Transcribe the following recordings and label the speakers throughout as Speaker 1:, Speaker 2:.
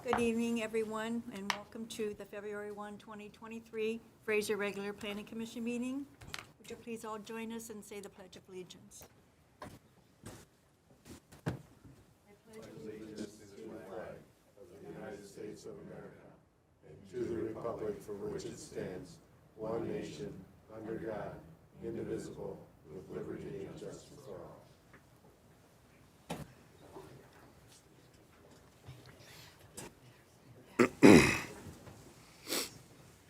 Speaker 1: Good evening, everyone, and welcome to the February 1, 2023 Fraser Regular Planning Commission meeting. Would you please all join us and say the Pledge of Allegiance?
Speaker 2: I pledge allegiance to the flag of the United States of America and to the republic for which it stands, one nation, under God, indivisible, with liberty and justice for all.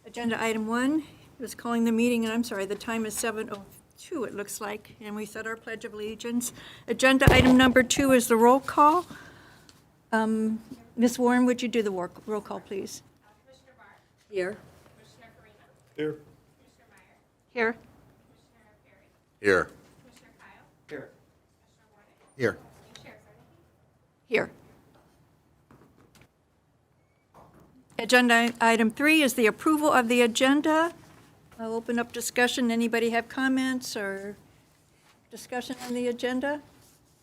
Speaker 1: Agenda item 1 is calling the meeting, and I'm sorry, the time is 7:02, it looks like, and we said our Pledge of Allegiance. Agenda item number 2 is the roll call. Ms. Warren, would you do the roll call, please?
Speaker 3: Commissioner Barr.
Speaker 1: Here.
Speaker 3: Commissioner Farina.
Speaker 2: Here.
Speaker 3: Commissioner Meyer.
Speaker 1: Here.
Speaker 3: Commissioner Perry.
Speaker 4: Here.
Speaker 3: Commissioner Kyle.
Speaker 2: Here.
Speaker 3: Commissioner Warnick.
Speaker 4: Here.
Speaker 3: And Chair Sargent.
Speaker 1: Here. Agenda item 3 is the approval of the agenda. I'll open up discussion. Anybody have comments or discussion on the agenda?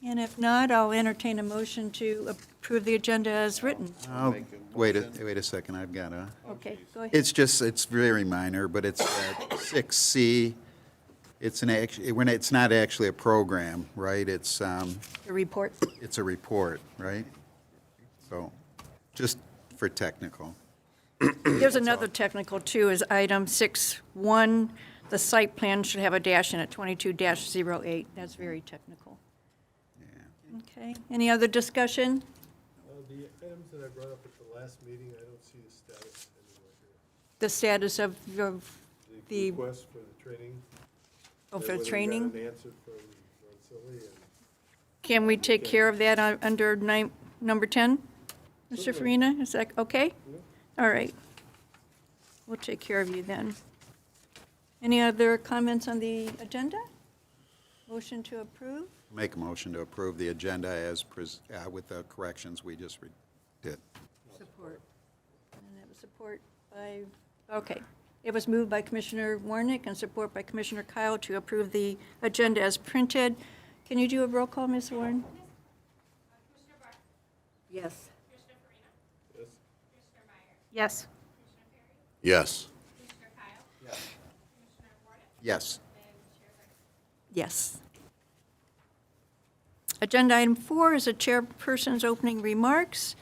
Speaker 1: And if not, I'll entertain a motion to approve the agenda as written.
Speaker 4: Wait a second, I've got a,
Speaker 1: Okay, go ahead.
Speaker 4: it's very minor, but it's 6C. It's not actually a program, right? It's
Speaker 1: The report.
Speaker 4: a report, right? So, just for technical.
Speaker 1: There's another technical, too, is item 6.1. The site plan should have a dash in it, 22-08. That's very technical.
Speaker 4: Yeah.
Speaker 1: Okay, any other discussion?
Speaker 2: The items that I brought up at the last meeting, I don't see the status anywhere here.
Speaker 1: The status of the,
Speaker 2: Request for the training.
Speaker 1: for
Speaker 2: whether we got
Speaker 1: training?
Speaker 2: an answer from Silly and
Speaker 1: Can we take care of that under number 10? Mr.
Speaker 2: Certainly.
Speaker 1: Farina, is that okay?
Speaker 2: Yeah.
Speaker 1: All right. We'll take care of you then. Any other comments on the agenda? Motion to approve?
Speaker 4: Make a motion to approve the agenda as, with the corrections we just did.
Speaker 1: Support. And that was support by, okay. It was moved by Commissioner Warnick and support by Commissioner Kyle to approve the agenda as printed. Can you do a roll call, Ms. Warren?
Speaker 3: Commissioner Barr.
Speaker 1: Yes.
Speaker 3: Commissioner Farina.
Speaker 2: yes.
Speaker 3: Commissioner Meyer.
Speaker 1: Yes.
Speaker 3: Commissioner Perry.
Speaker 4: Yes.
Speaker 3: Commissioner Kyle.
Speaker 2: Yes.
Speaker 3: Commissioner Warnick.
Speaker 4: Yes.
Speaker 3: And Chair Sargent.
Speaker 1: Yes. Agenda item 4 is a chairperson's opening remarks.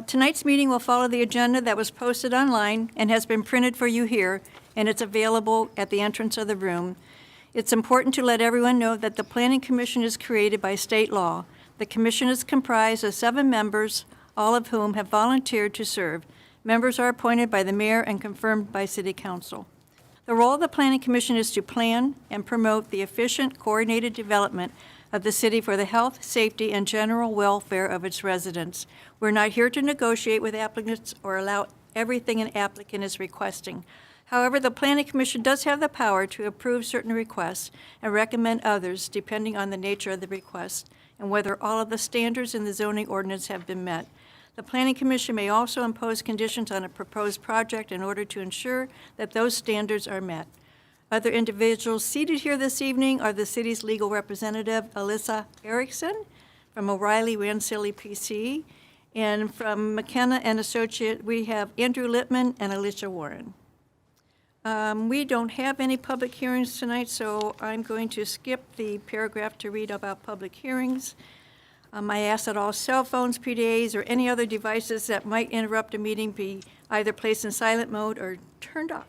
Speaker 1: Tonight's meeting will follow the agenda that was posted online and has been printed for you here, and it's available at the entrance of the room. It's important to let everyone know that the Planning Commission is created by state law. The commission is comprised of 7 members, all of whom have volunteered to serve. Members are appointed by the mayor and confirmed by City Council. The role of the Planning Commission is to plan and promote the efficient, coordinated development of the city for the health, safety, and general welfare of its residents. We're not here to negotiate with applicants or allow everything an applicant is requesting. However, the Planning Commission does have the power to approve certain requests and recommend others depending on the nature of the request and whether all of the standards in the zoning ordinance have been met. The Planning Commission may also impose conditions on a proposed project in order to ensure that those standards are met. Other individuals seated here this evening are the city's legal representative, Alyssa Erickson, from O'Reilly Ransilli PC, and from McKenna and Associate, we have Andrew Littman and Alicia Warren. We don't have any public hearings tonight, so I'm going to skip the paragraph to read about public hearings. I ask that all cell phones, PDAs, or any other devices that might interrupt a meeting be either placed in silent mode or turned off.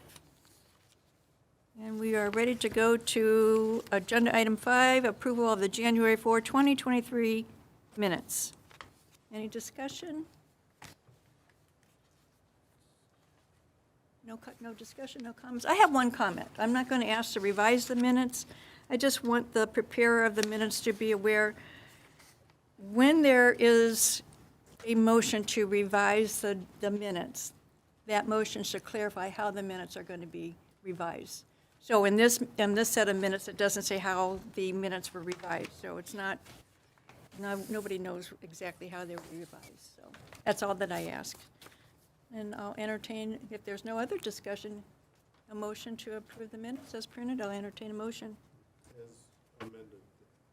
Speaker 1: And we are ready to go to agenda item 5, approval of the January 4, 2023 minutes. Any discussion? No discussion, no comments. I have one comment. I'm not going to ask to revise the minutes. I just want the preparer of the minutes to be aware when there is a motion to revise the minutes, that motion should clarify how the minutes are going to be revised. So in this set of minutes, it doesn't say how the minutes were revised. So it's not, nobody knows exactly how they were revised. So that's all that I ask. And I'll entertain, if there's no other discussion, a motion to approve the minutes as printed. I'll entertain a motion.
Speaker 2: As amended,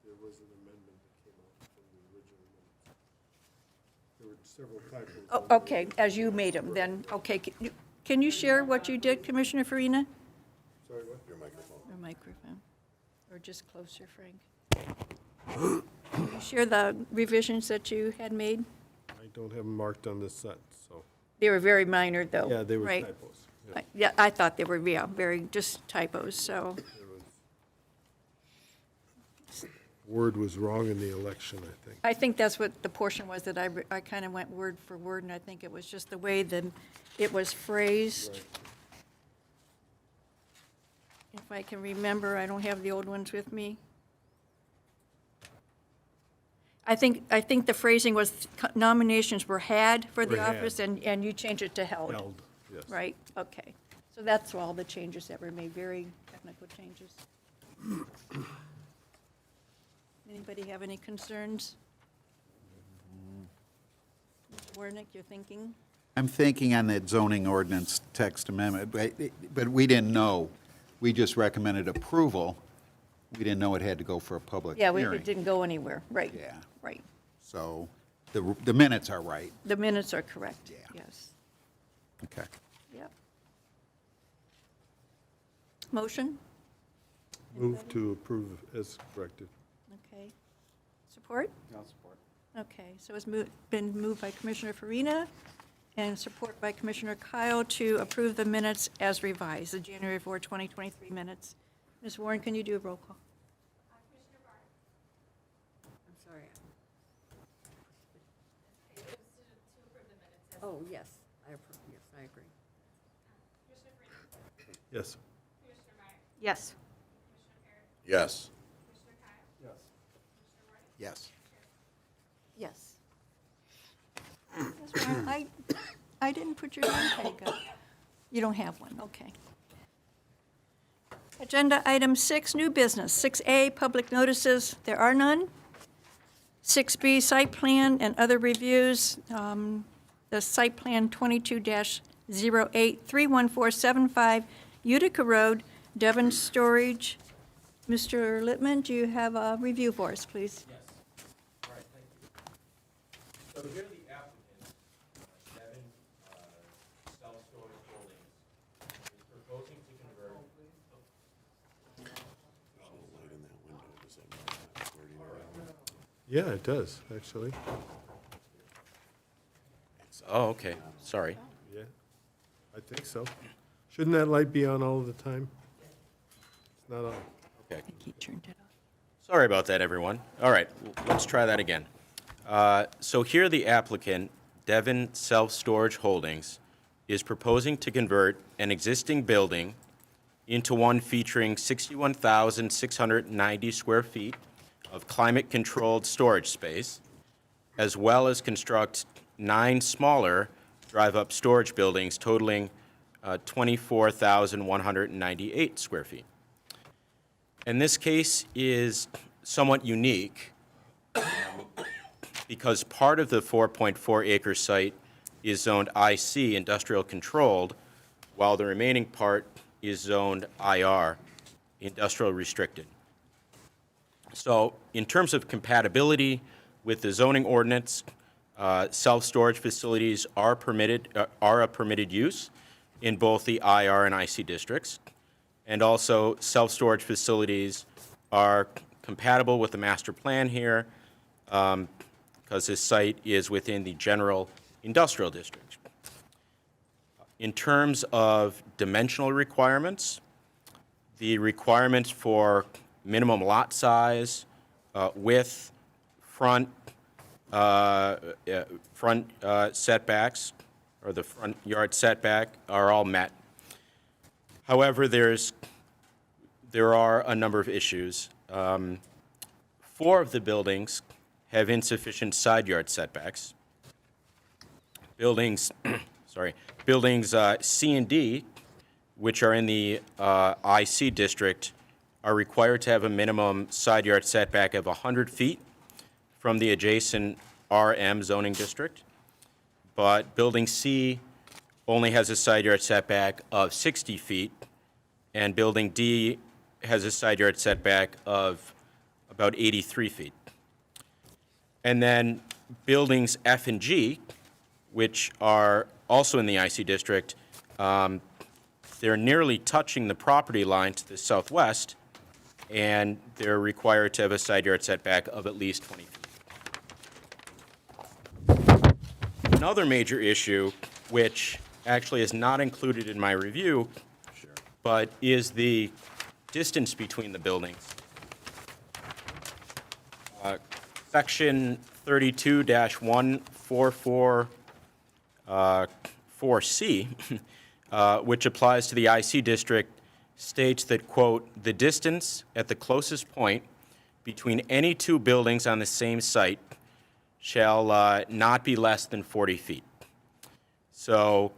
Speaker 2: there was an amendment that came out from the original minutes. There were several typos.
Speaker 1: Oh, okay, as you made them, then, okay. Can you share what you did, Commissioner Farina?
Speaker 2: Sorry, what? Your microphone.
Speaker 1: Or microphone, or just closer, Frank. Can you share the revisions that you had made?
Speaker 2: I don't have them marked on this set, so.
Speaker 1: They were very minor, though.
Speaker 2: Yeah, they were
Speaker 1: right?
Speaker 2: typos. Yeah.
Speaker 1: Yeah, I thought they were, yeah, very, just typos, so,
Speaker 2: There was- Word was wrong in the election, I think.
Speaker 1: I think that's what the portion was that I kind of went word for word, and I think it was just the way that it was phrased.
Speaker 2: Right.
Speaker 1: If I can remember, I don't have the old ones with me. I think the phrasing was nominations were had for the
Speaker 2: Were had.
Speaker 1: office, and you changed it to held.
Speaker 2: Held, yes.
Speaker 1: Right, okay. So that's all the changes that were made, very technical changes. Anybody have any concerns? Ms. Warnick, you're thinking?
Speaker 4: I'm thinking on that zoning ordinance text amendment, but we didn't know. We just recommended approval. We didn't know it had to go for a public
Speaker 1: Yeah,
Speaker 4: hearing.
Speaker 1: it didn't go anywhere, right.
Speaker 4: Yeah.
Speaker 1: Right.
Speaker 4: So the minutes are right.
Speaker 1: The minutes are correct.
Speaker 4: Yeah.
Speaker 1: Yes.
Speaker 4: Okay.
Speaker 1: Yep. Motion?
Speaker 2: Move to approve as corrected.
Speaker 1: Okay. Support?
Speaker 5: I'll support.
Speaker 1: Okay, so it's been moved by Commissioner Farina and support by Commissioner Kyle to approve the minutes as revised, the January 4, 2023 minutes. Ms. Warren, can you do a roll call?
Speaker 3: Commissioner Barr.
Speaker 1: I'm sorry.
Speaker 3: It was to approve the minutes as
Speaker 1: Oh, yes, I approve, yes, I agree.
Speaker 3: Commissioner Freeman,
Speaker 2: Yes.
Speaker 3: Commissioner Meyer,
Speaker 1: Yes.
Speaker 3: Commissioner Perry,
Speaker 5: Yes.
Speaker 3: Commissioner Kyle,
Speaker 2: Yes.
Speaker 3: Commissioner Warnick,
Speaker 4: Yes.
Speaker 1: Yes. That's fine. I didn't put your name tag up. You don't have one, okay. Agenda item 6, new business. 6A, public notices, there are none. 6B, site plan and other reviews. The site plan 22-08-31475 Utica Road, Devon Storage. Mr. Littman, do you have a review for us, please?
Speaker 6: Yes. All right, thank you. So here are the applicants, Devon Self-Storage Holdings is proposing to convert.
Speaker 2: Yeah, it does, actually.
Speaker 6: Oh, okay, sorry.
Speaker 2: Yeah, I think so. Shouldn't that light be on all the time? It's not on.
Speaker 6: Okay.
Speaker 1: He turned it off.
Speaker 6: Sorry about that, everyone. All right, let's try that again. So here the applicant, Devon Self-Storage Holdings, is proposing to convert an existing building into one featuring 61,690 square feet of climate-controlled storage space, as well as construct 9 smaller drive-up storage buildings totaling 24,198 square feet. And this case is somewhat unique because part of the 4.4 acre site is zoned IC, industrial controlled, while the remaining part is zoned IR, industrial restricted. So in terms of compatibility with the zoning ordinance, self-storage facilities are a permitted use in both the IR and IC districts. And also, self-storage facilities are compatible with the master plan here because this site is within the general industrial district. In terms of dimensional requirements, the requirements for minimum lot size, width, front setbacks, or the front yard setback are all met. However, there are a number of issues. 4 of the buildings have insufficient side yard setbacks. Buildings, buildings C and D, which are in the IC district, are required to have a minimum side yard setback of 100 feet from the adjacent RM zoning district. But Building C only has a side yard setback of 60 feet, and Building D has a side yard setback of about 83 feet. And then buildings F and G, which are also in the IC district, they're nearly touching the property line to the southwest, and they're required to have a side yard setback of at least 20 feet. Another major issue, which actually is not included in my review, but is the distance between the buildings. Section 32-144-4C, which applies to the IC district, states that, quote, "The distance at the closest point between any two buildings on the same site shall not be less than 40 feet." So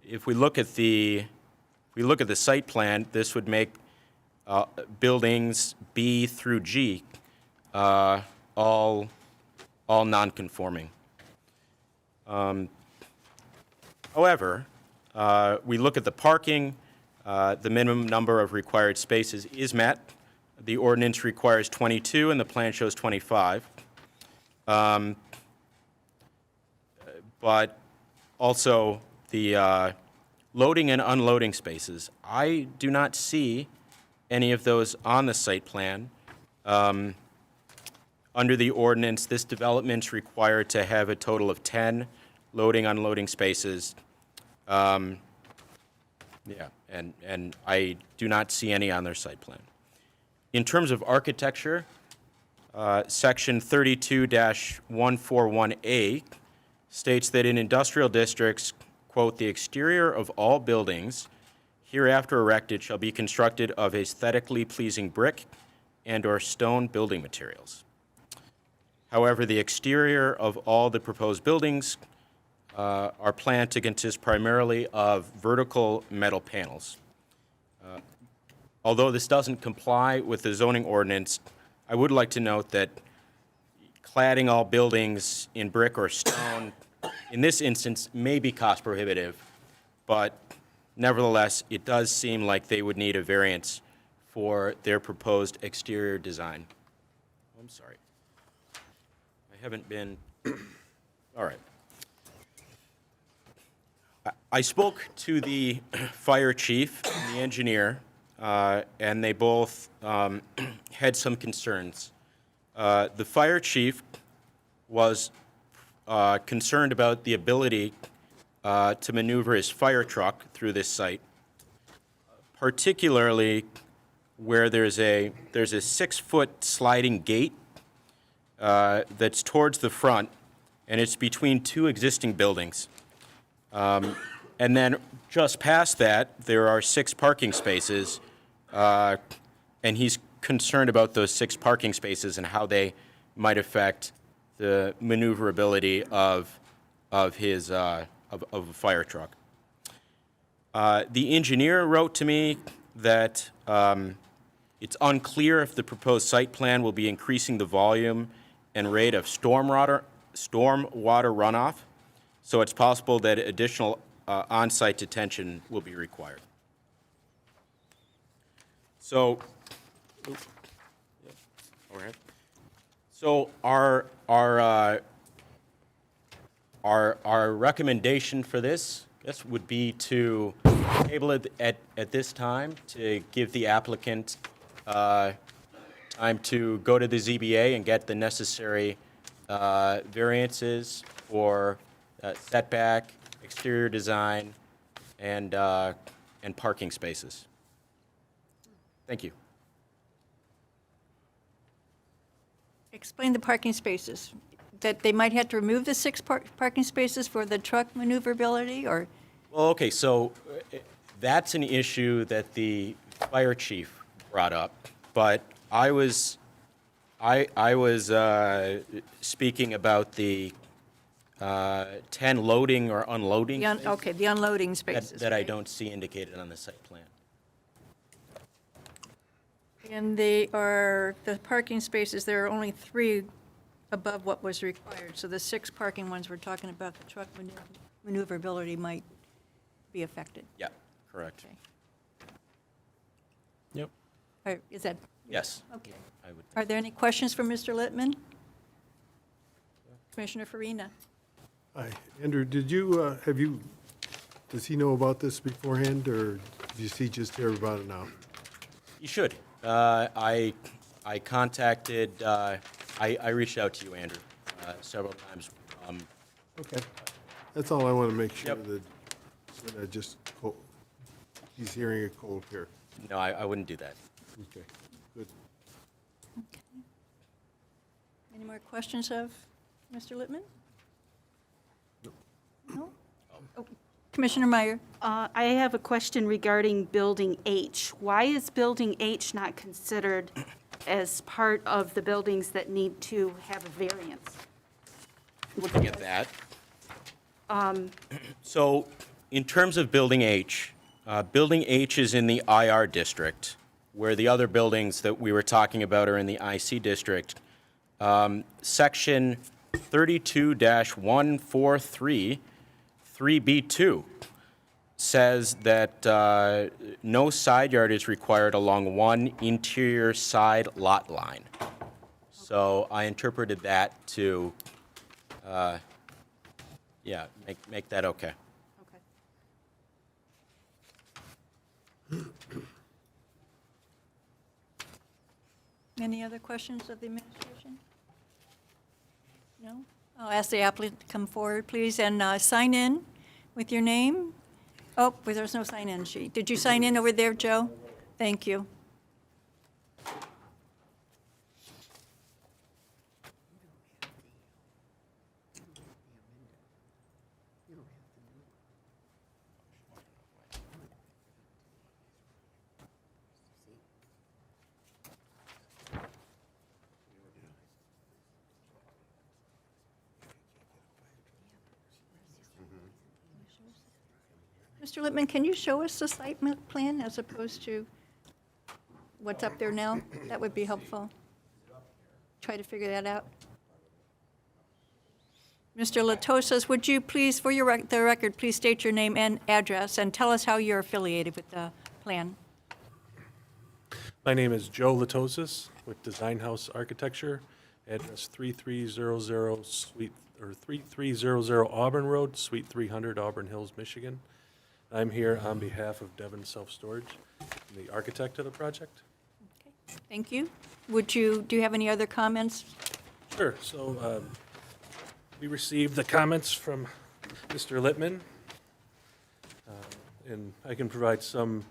Speaker 6: if we look at the site plan, this would make buildings B through G all non-conforming. However, we look at the parking, the minimum number of required spaces is met. The ordinance requires 22 and the plan shows 25. But also the loading and unloading spaces, I do not see any of those on the site plan. Under the ordinance, this development's required to have a total of 10 loading, unloading spaces. And I do not see any on their site plan. In terms of architecture, section 32-141A states that in industrial districts, quote, "The exterior of all buildings hereafter erected shall be constructed of aesthetically pleasing brick and/or stone building materials." However, the exterior of all the proposed buildings are planned to consist primarily of vertical metal panels. Although this doesn't comply with the zoning ordinance, I would like to note that cladding all buildings in brick or stone, in this instance, may be cost prohibitive, but nevertheless, it does seem like they would need a variance for their proposed exterior design. I'm sorry. I haven't been, all right. I spoke to the fire chief and the engineer, and they both had some concerns. The fire chief was concerned about the ability to maneuver his fire truck through this site, particularly where there's a 6-foot sliding gate that's towards the front, and it's between two existing buildings. And then just past that, there are 6 parking spaces, and he's concerned about those 6 parking spaces and how they might affect the maneuverability of his of a fire truck. The engineer wrote to me that it's unclear if the proposed site plan will be increasing the volume and rate of stormwater runoff, so it's possible that additional on-site detention will be required. So, so our recommendation for this, I guess, would be to table it at this time to give the applicant time to go to the ZBA and get the necessary variances for setback, exterior design, and parking spaces. Thank you.
Speaker 1: Explain the parking spaces, that they might have to remove the 6 parking spaces for the truck maneuverability, or?
Speaker 6: Well, okay, so that's an issue that the fire chief brought up, but I was speaking about the 10 loading or unloading
Speaker 1: Okay, the unloading spaces.
Speaker 6: that I don't see indicated on the site plan.
Speaker 1: And they are, the parking spaces, there are only 3 above what was required. So the 6 parking ones we're talking about, the truck maneuverability might be affected.
Speaker 6: Yeah, correct.
Speaker 1: Okay.
Speaker 6: Yep.
Speaker 1: Is that?
Speaker 6: Yes.
Speaker 1: Okay.
Speaker 6: I would.
Speaker 1: Are there any questions for Mr. Littman? Commissioner Farina.
Speaker 2: Hi, Andrew, did you, does he know about this beforehand, or did he just hear about it now?
Speaker 6: You should. I contacted, I reached out to you, Andrew, several times.
Speaker 2: Okay, that's all I want to make sure
Speaker 6: Yep.
Speaker 2: that I just, he's hearing it cold here.
Speaker 6: No, I wouldn't do that.
Speaker 2: Okay, good.
Speaker 1: Any more questions of Mr. Littman? No? Oh, Commissioner Meyer?
Speaker 5: I have a question regarding Building H. Why is Building H not considered as part of the buildings that need to have a variance?
Speaker 6: Looking at that. So, in terms of Building H is in the IR district, where the other buildings that we were talking about are in the IC district. Section 32-143, 3B2 says that no side yard is required along one interior side lot line. So I interpreted that to, yeah, make that okay.
Speaker 5: Okay.
Speaker 1: Any other questions of the administration? No? I'll ask the applicant to come forward, please, and sign in with your name. Oh, well, there's no sign-in sheet. Did you sign in over there, Joe? Thank you. Mr. Littman, can you show us the site plan as opposed to what's up there now? That would be helpful. Try to figure that out. Mr. Latosas, would you please, for the record, please state your name and address and tell us how you're affiliated with the plan?
Speaker 7: My name is Joe Latosas with Design House Architecture, address 3300 Auburn Road, Suite 300, Auburn Hills, Michigan. I'm here on behalf of Devon Self Storage, the architect of the project.
Speaker 1: Okay, thank you. Do you have any other comments?
Speaker 7: Sure, so we received the comments from Mr. Littman, and I can provide some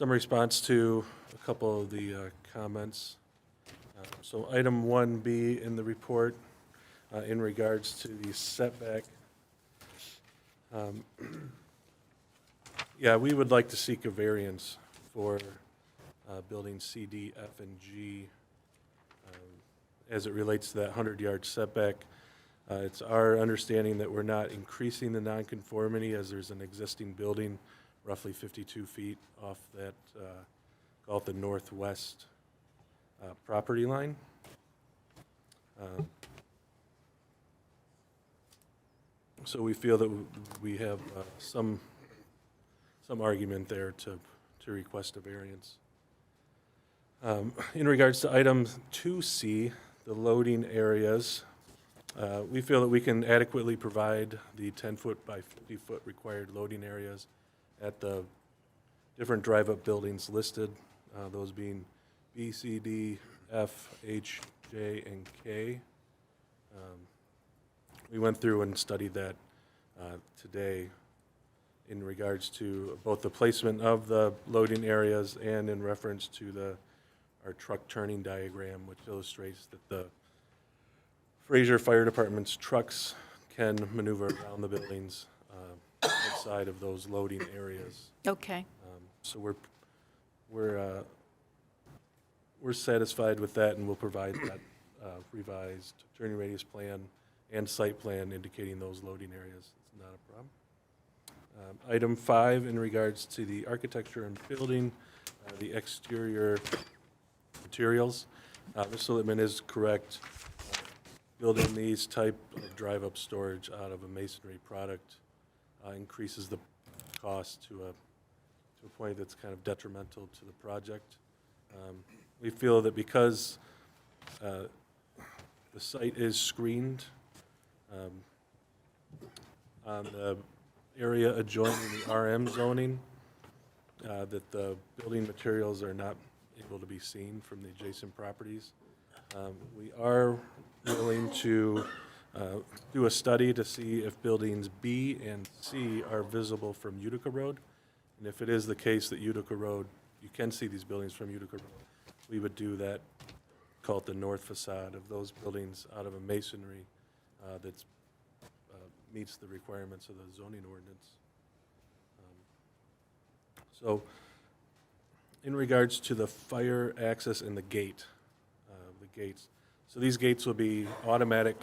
Speaker 7: response to a couple of the comments. So item 1B in the report, in regards to the setback. Yeah, we would like to seek a variance for building C, D, F, and G as it relates to that 100-yard setback. It's our understanding that we're not increasing the nonconformity as there's an existing building roughly 52 feet off that, call it the northwest property line. So we feel that we have some argument there to request a variance. In regards to item 2C, the loading areas, we feel that we can adequately provide the 10-foot by 50-foot required loading areas at the different drive-up buildings listed, those being B, C, D, F, H, J, and K. We went through and studied that today in regards to both the placement of the loading areas and in reference to our truck turning diagram, which illustrates that the Fraser Fire Department's trucks can maneuver around the buildings outside of those loading areas.
Speaker 1: Okay.
Speaker 7: So we're satisfied with that, and we'll provide that revised turning radius plan and site plan indicating those loading areas. It's not a problem. Item 5, in regards to the architecture and building, the exterior materials. Mr. Littman is correct. Building these type of drive-up storage out of a masonry product increases the cost to a point that's kind of detrimental to the project. We feel that because the site is screened On the area adjoining the RM zoning, that the building materials are not able to be seen from the adjacent properties. We are willing to do a study to see if buildings B and C are visible from Utica Road. And if it is the case that Utica Road, you can see these buildings from Utica Road, we would do that, call it the north facade of those buildings out of a masonry that's meets the requirements of the zoning ordinance. So in regards to the fire access and the gate, the gates, so these gates will be automatic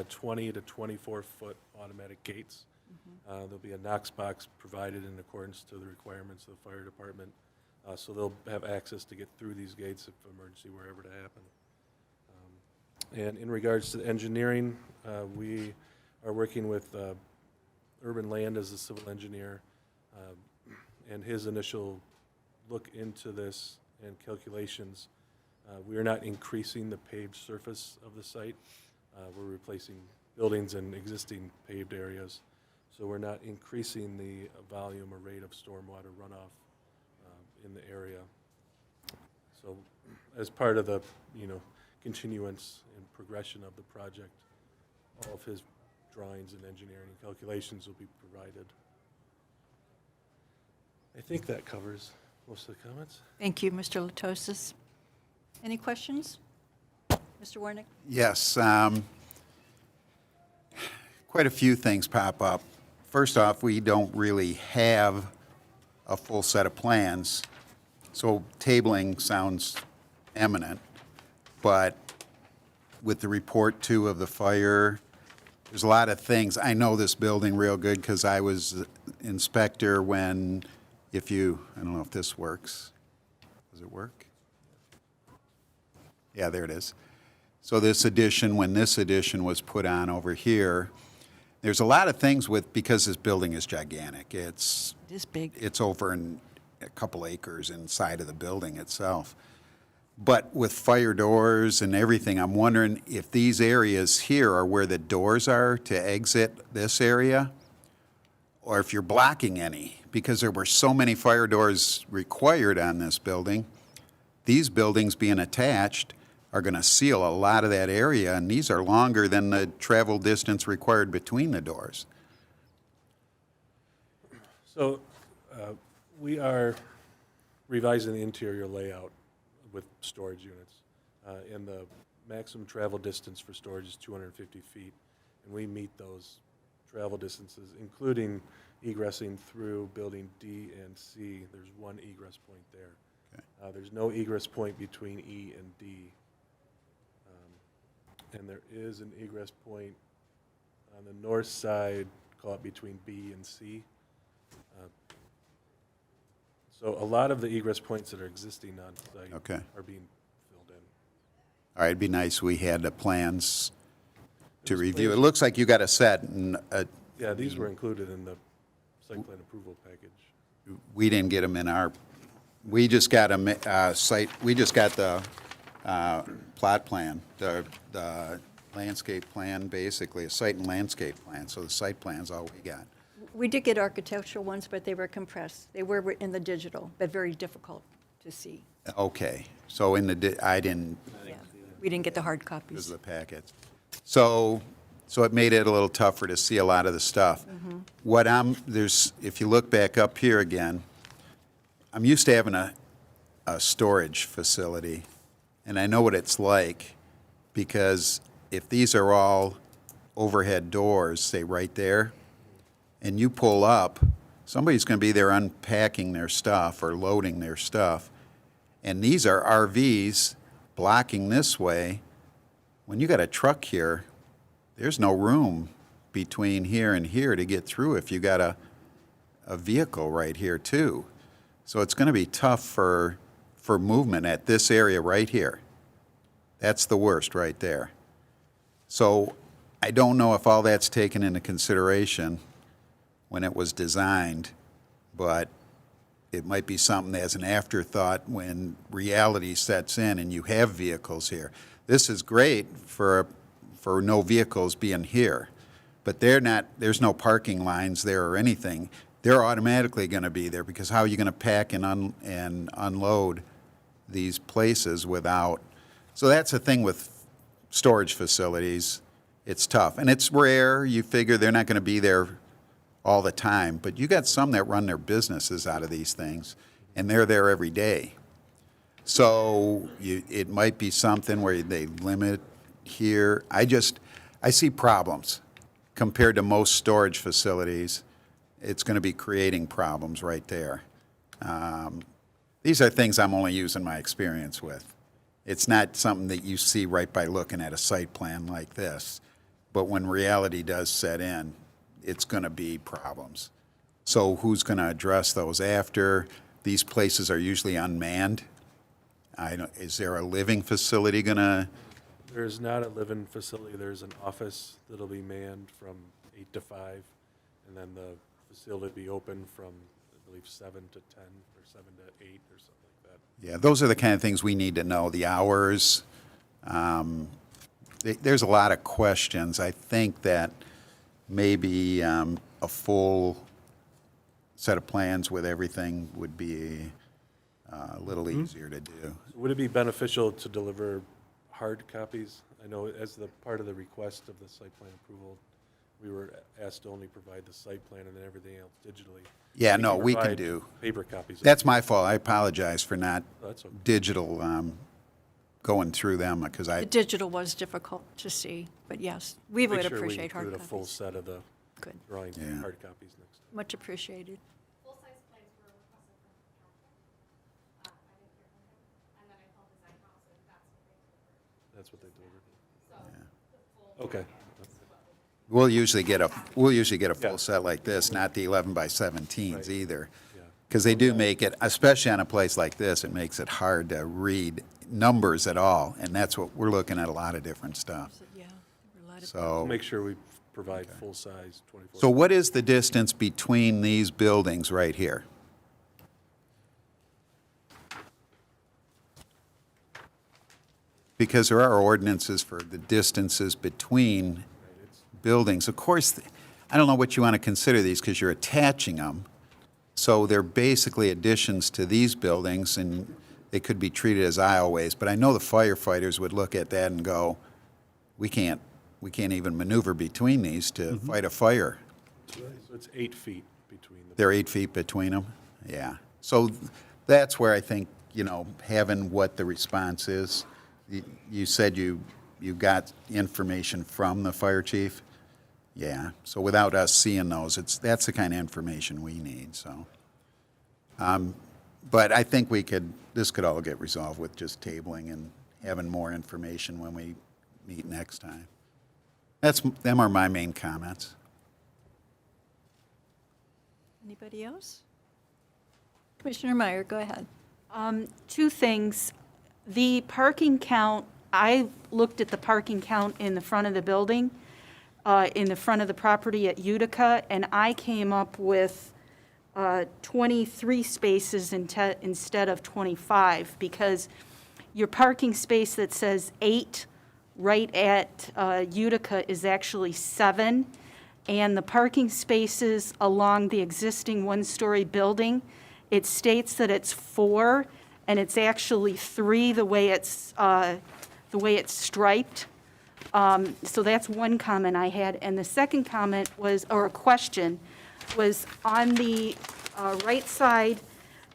Speaker 7: 20 to 24-foot automatic gates. There'll be a Knox box provided in accordance to the requirements of the fire department. So they'll have access to get through these gates if emergency were ever to happen. And in regards to engineering, we are working with Urban Land as a civil engineer, and his initial look into this and calculations, we are not increasing the paved surface of the site. We're replacing buildings in existing paved areas, so we're not increasing the volume or rate of stormwater runoff in the area. So as part of the, continuance and progression of the project, all of his drawings and engineering and calculations will be provided. I think that covers most of the comments.
Speaker 1: Thank you, Mr. Latosis. Any questions? Mr. Warnick?
Speaker 4: Yes, quite a few things pop up. First off, we don't really have a full set of plans, so tabling sounds eminent, but with the report too of the fire, there's a lot of things. I know this building real good because I was inspector when, I don't know if this works. Does it work? Yeah, there it is. So this addition, when this addition was put on over here, there's a lot of things because this building is gigantic. It's
Speaker 1: big.
Speaker 4: It's over in a couple acres inside of the building itself. But with fire doors and everything, I'm wondering if these areas here are where the doors are to exit this area, or if you're blocking any, because there were so many fire doors required on this building. These buildings being attached are going to seal a lot of that area, and these are longer than the travel distance required between the doors.
Speaker 7: So we are revising the interior layout with storage units. And the maximum travel distance for storage is 250 feet. And we meet those travel distances, including egressing through building D and C. There's one egress point there.
Speaker 4: Okay.
Speaker 7: There's no egress point between E and D. And there is an egress point on the north side, call it between B and C. So a lot of the egress points that are existing on site
Speaker 4: Okay.
Speaker 7: are being filled in.
Speaker 4: All right, it'd be nice we had the plans to
Speaker 7: Those
Speaker 4: review. It
Speaker 7: plans-
Speaker 4: looks like you got a set, and
Speaker 7: Yeah, these were included in the site plan approval package.
Speaker 4: we didn't get them in our, we just got a site, we just got the plot plan, the landscape plan, basically, a site and landscape plan, so the site plan's all we got.
Speaker 1: We did get architectural ones, but they were compressed. They were in the digital, but very difficult to see.
Speaker 4: Okay, so I didn't,
Speaker 1: Yeah. We didn't get the hard
Speaker 4: because
Speaker 1: copies.
Speaker 4: of the packets. So it made it a little tougher to see a lot of the stuff. If you look back up here again, I'm used to having a storage facility, and I know what it's like, because if these are all overhead doors, say right there, and you pull up, somebody's going to be there unpacking their stuff or loading their stuff, and these are RVs blocking this way. When you got a truck here, there's no room between here and here to get through if you got a vehicle right here too. So it's going to be tough for movement at this area right here. That's the worst right there. So I don't know if all that's taken into consideration when it was designed, but it might be something as an afterthought when reality sets in and you have vehicles here. This is great for no vehicles being here, but they're not, there's no parking lines there or anything. They're automatically going to be there, because how are you going to pack and unload these places without? So that's the thing with storage facilities. It's tough, and it's rare. You figure they're not going to be there all the time, but you got some that run their businesses out of these things, and they're there every day. So it might be something where they limit here. I see problems compared to most storage facilities. It's going to be creating problems right there. These are things I'm only using my experience with. It's not something that you see right by looking at a site plan like this. But when reality does set in, it's going to be problems. So who's going to address those after? These places are usually unmanned. Is there a living facility going to?
Speaker 7: There's not a living facility. There's an office that'll be manned from 8 to 5, and then the facility will be open from, I believe, 7 to 10 or 7 to 8 or something like that.
Speaker 4: Yeah, those are the kind of things we need to know, the hours. There's a lot of questions. I think that maybe a full set of plans with everything would be a little easier to do.
Speaker 7: Would it be beneficial to deliver hard copies? I know as the part of the request of the site plan approval, we were asked to only provide the site plan and then everything else digitally.
Speaker 4: Yeah, no, we can
Speaker 7: provide
Speaker 4: do.
Speaker 7: paper copies.
Speaker 4: That's my fault. I apologize for not
Speaker 7: That's okay.
Speaker 4: digital, going through them, because
Speaker 1: The digital was difficult to see, but yes, we would appreciate hard
Speaker 7: Make sure we included a full
Speaker 1: copies.
Speaker 7: set of the
Speaker 1: Good,
Speaker 7: drawings
Speaker 4: Yeah.
Speaker 7: and hard copies next time.
Speaker 1: much appreciated.
Speaker 3: Full-size plans were requested from the council. I didn't hear from him, and then I called design house, and that's what they delivered.
Speaker 7: That's what they delivered. Okay.
Speaker 4: We'll usually get a
Speaker 7: Yeah.
Speaker 4: full set like this, not the 11 by 17s
Speaker 7: Right.
Speaker 4: either.
Speaker 7: Yeah.
Speaker 4: Because they do make it, especially on a place like this, it makes it hard to read numbers at all. And that's what, we're looking at a lot of different stuff.
Speaker 1: So, yeah, there were a lot of.
Speaker 4: So,
Speaker 7: Make sure we provide full-size 24.
Speaker 4: so what is the distance between these buildings right here? Because there are ordinances for the distances between buildings. Of course, I don't know what you want to consider these, because you're attaching them. So they're basically additions to these buildings, and they could be treated as aisleways. But I know the firefighters would look at that and go, we can't even maneuver between these to fight a fire.
Speaker 7: So it's 8 feet between the.
Speaker 4: They're 8 feet between them? Yeah. So that's where I think, having what the response is. You said you got information from the fire chief? Yeah. So without us seeing those, that's the kind of information we need, so. But I think this could all get resolved with just tabling and having more information when we meet next time. Them are my main comments.
Speaker 1: Anybody else? Commissioner Meyer, go ahead.
Speaker 5: Two things. The parking count, I looked at the parking count in the front of the building, in the front of the property at Utica, and I came up with 23 spaces instead of 25, because your parking space that says 8 right at Utica is actually 7, and the parking spaces along the existing one-story building, it states that it's 4, and it's actually 3 the way it's striped. So that's one comment I had. And the second comment was, or a question, was on the right side,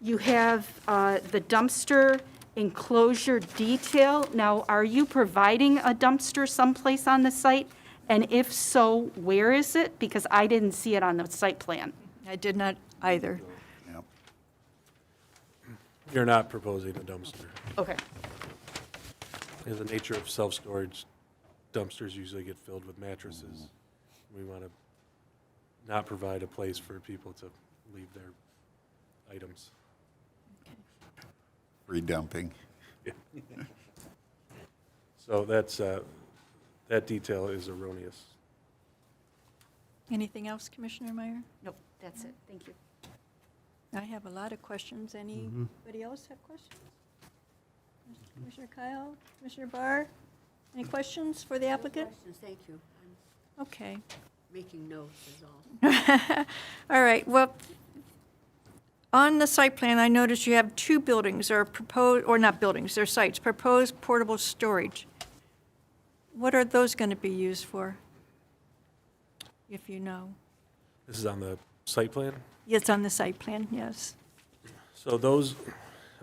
Speaker 5: you have the dumpster enclosure detail. Now, are you providing a dumpster someplace on the site? And if so, where is it? Because I didn't see it on the site plan.
Speaker 1: I did not either.
Speaker 4: Yep.
Speaker 7: You're not proposing a dumpster.
Speaker 5: Okay.
Speaker 7: In the nature of self-storage, dumpsters usually get filled with mattresses. We want to not provide a place for people to leave their items.
Speaker 4: Free dumping.
Speaker 7: So that detail is erroneous.
Speaker 1: Anything else, Commissioner Meyer?
Speaker 5: Nope, that's it. Thank you.
Speaker 1: I have a lot of questions. Anybody else have questions? Commissioner Kyle, Commissioner Barr, any questions for the applicant?
Speaker 8: Questions, thank you.
Speaker 1: Okay.
Speaker 8: Making notes is all.
Speaker 1: All right, well, on the site plan, I noticed you have two buildings, or proposed, or not buildings, they're sites, proposed portable storage. What are those going to be used for, if you know?
Speaker 7: This is on the site plan.
Speaker 1: It's on the site plan, yes.
Speaker 7: So those,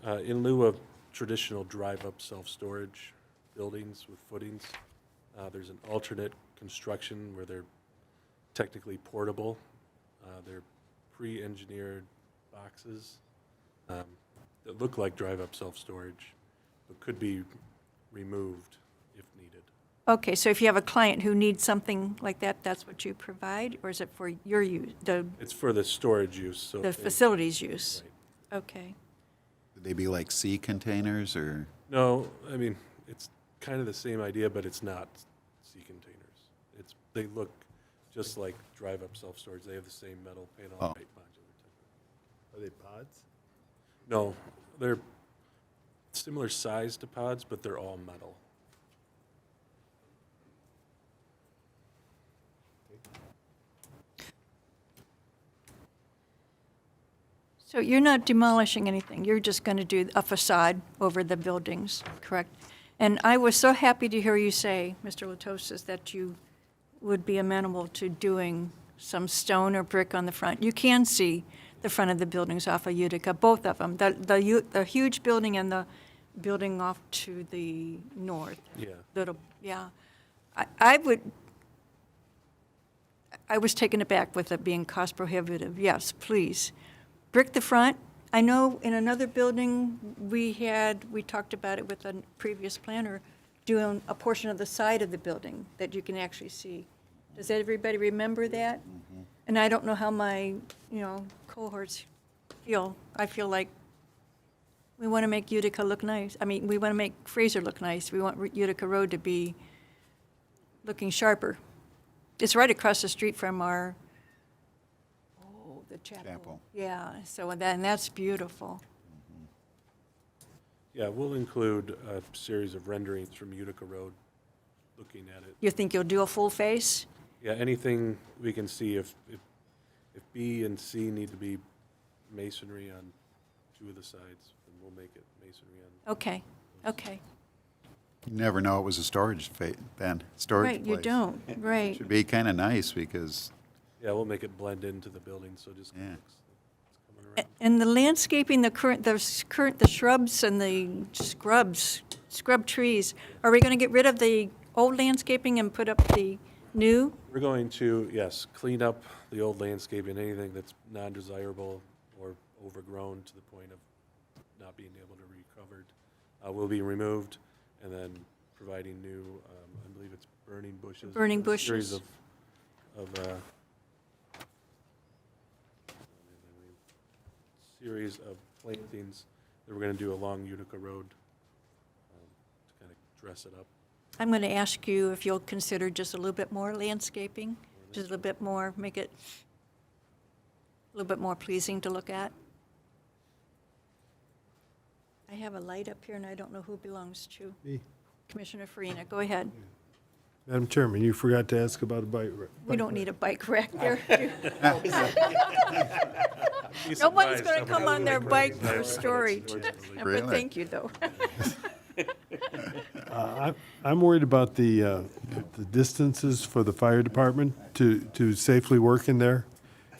Speaker 7: in lieu of traditional drive-up self-storage buildings with footings, there's an alternate construction where they're technically portable. They're pre-engineered boxes that look like drive-up self-storage, but could be removed if needed.
Speaker 1: Okay, so if you have a client who needs something like that, that's what you provide, or is it for your use,
Speaker 7: It's for the storage use, so.
Speaker 1: the facilities use?
Speaker 7: Right.
Speaker 1: Okay.
Speaker 4: Would they be like sea containers or?
Speaker 7: No, I mean, it's kind of the same idea, but it's not sea containers. They look just like drive-up self-storage. They have the same metal panel
Speaker 4: Oh.
Speaker 7: height modular type.
Speaker 2: Are they pods?
Speaker 7: No, they're similar size to pods, but they're all metal.
Speaker 1: So you're not demolishing anything, you're just going to do a facade over the buildings, correct? And I was so happy to hear you say, Mr. Latosis, that you would be amenable to doing some stone or brick on the front. You can see the front of the buildings off of Utica, both of them, the huge building and the building off to the north.
Speaker 7: Yeah.
Speaker 1: Little, yeah. I was taken aback with it being cost prohibitive. Yes, please. Brick the front. I know in another building, we talked about it with a previous planner, doing a portion of the side of the building that you can actually see. Does everybody remember that? And I don't know how my, cohorts feel. I feel like we want to make Utica look nice. I mean, we want to make Fraser look nice. We want Utica Road to be looking sharper. It's right across the street from our, the chapel.
Speaker 4: Chapel.
Speaker 1: Yeah, so then that's beautiful.
Speaker 7: Yeah, we'll include a series of renderings from Utica Road, looking at it.
Speaker 1: You think you'll do a full face?
Speaker 7: Yeah, anything we can see, if B and C need to be masonry on two of the sides, then we'll make it masonry on.
Speaker 1: Okay, okay.
Speaker 4: You never know it was a storage storage
Speaker 1: Right, you
Speaker 4: place.
Speaker 1: don't, right.
Speaker 4: Should be kind of nice because,
Speaker 7: Yeah, we'll make it blend into the building, so just
Speaker 4: Yeah.
Speaker 7: looks it's coming around.
Speaker 1: And the landscaping, the shrubs and the scrub trees, are we going to get rid of the old landscaping and put up the new?
Speaker 7: We're going to, yes, clean up the old landscaping, anything that's non-desirable or overgrown to the point of not being able to be recovered will be removed, and then providing new, I believe it's burning bushes.
Speaker 1: Burning
Speaker 7: a series
Speaker 1: bushes.
Speaker 7: Series of plantings that we're going to do along Utica Road to kind of dress it up.
Speaker 1: I'm going to ask you if you'll consider just a little bit more landscaping, just a little bit more, make it a little bit more pleasing to look at. I have a light up here, and I don't know who it belongs to.
Speaker 2: Me.
Speaker 1: Commissioner Farina, go ahead.
Speaker 2: Madam Chairman, you forgot to ask about a bike rack.
Speaker 1: We don't need a bike rack there.
Speaker 7: Be
Speaker 1: No one's
Speaker 7: surprised
Speaker 1: going
Speaker 7: how
Speaker 1: to come
Speaker 7: many
Speaker 1: on their
Speaker 7: big
Speaker 1: bike
Speaker 7: rags
Speaker 1: for
Speaker 7: there are.
Speaker 1: storage. But
Speaker 4: Really?
Speaker 1: thank you, though.
Speaker 2: I'm worried about the distances for the fire department to safely work in there.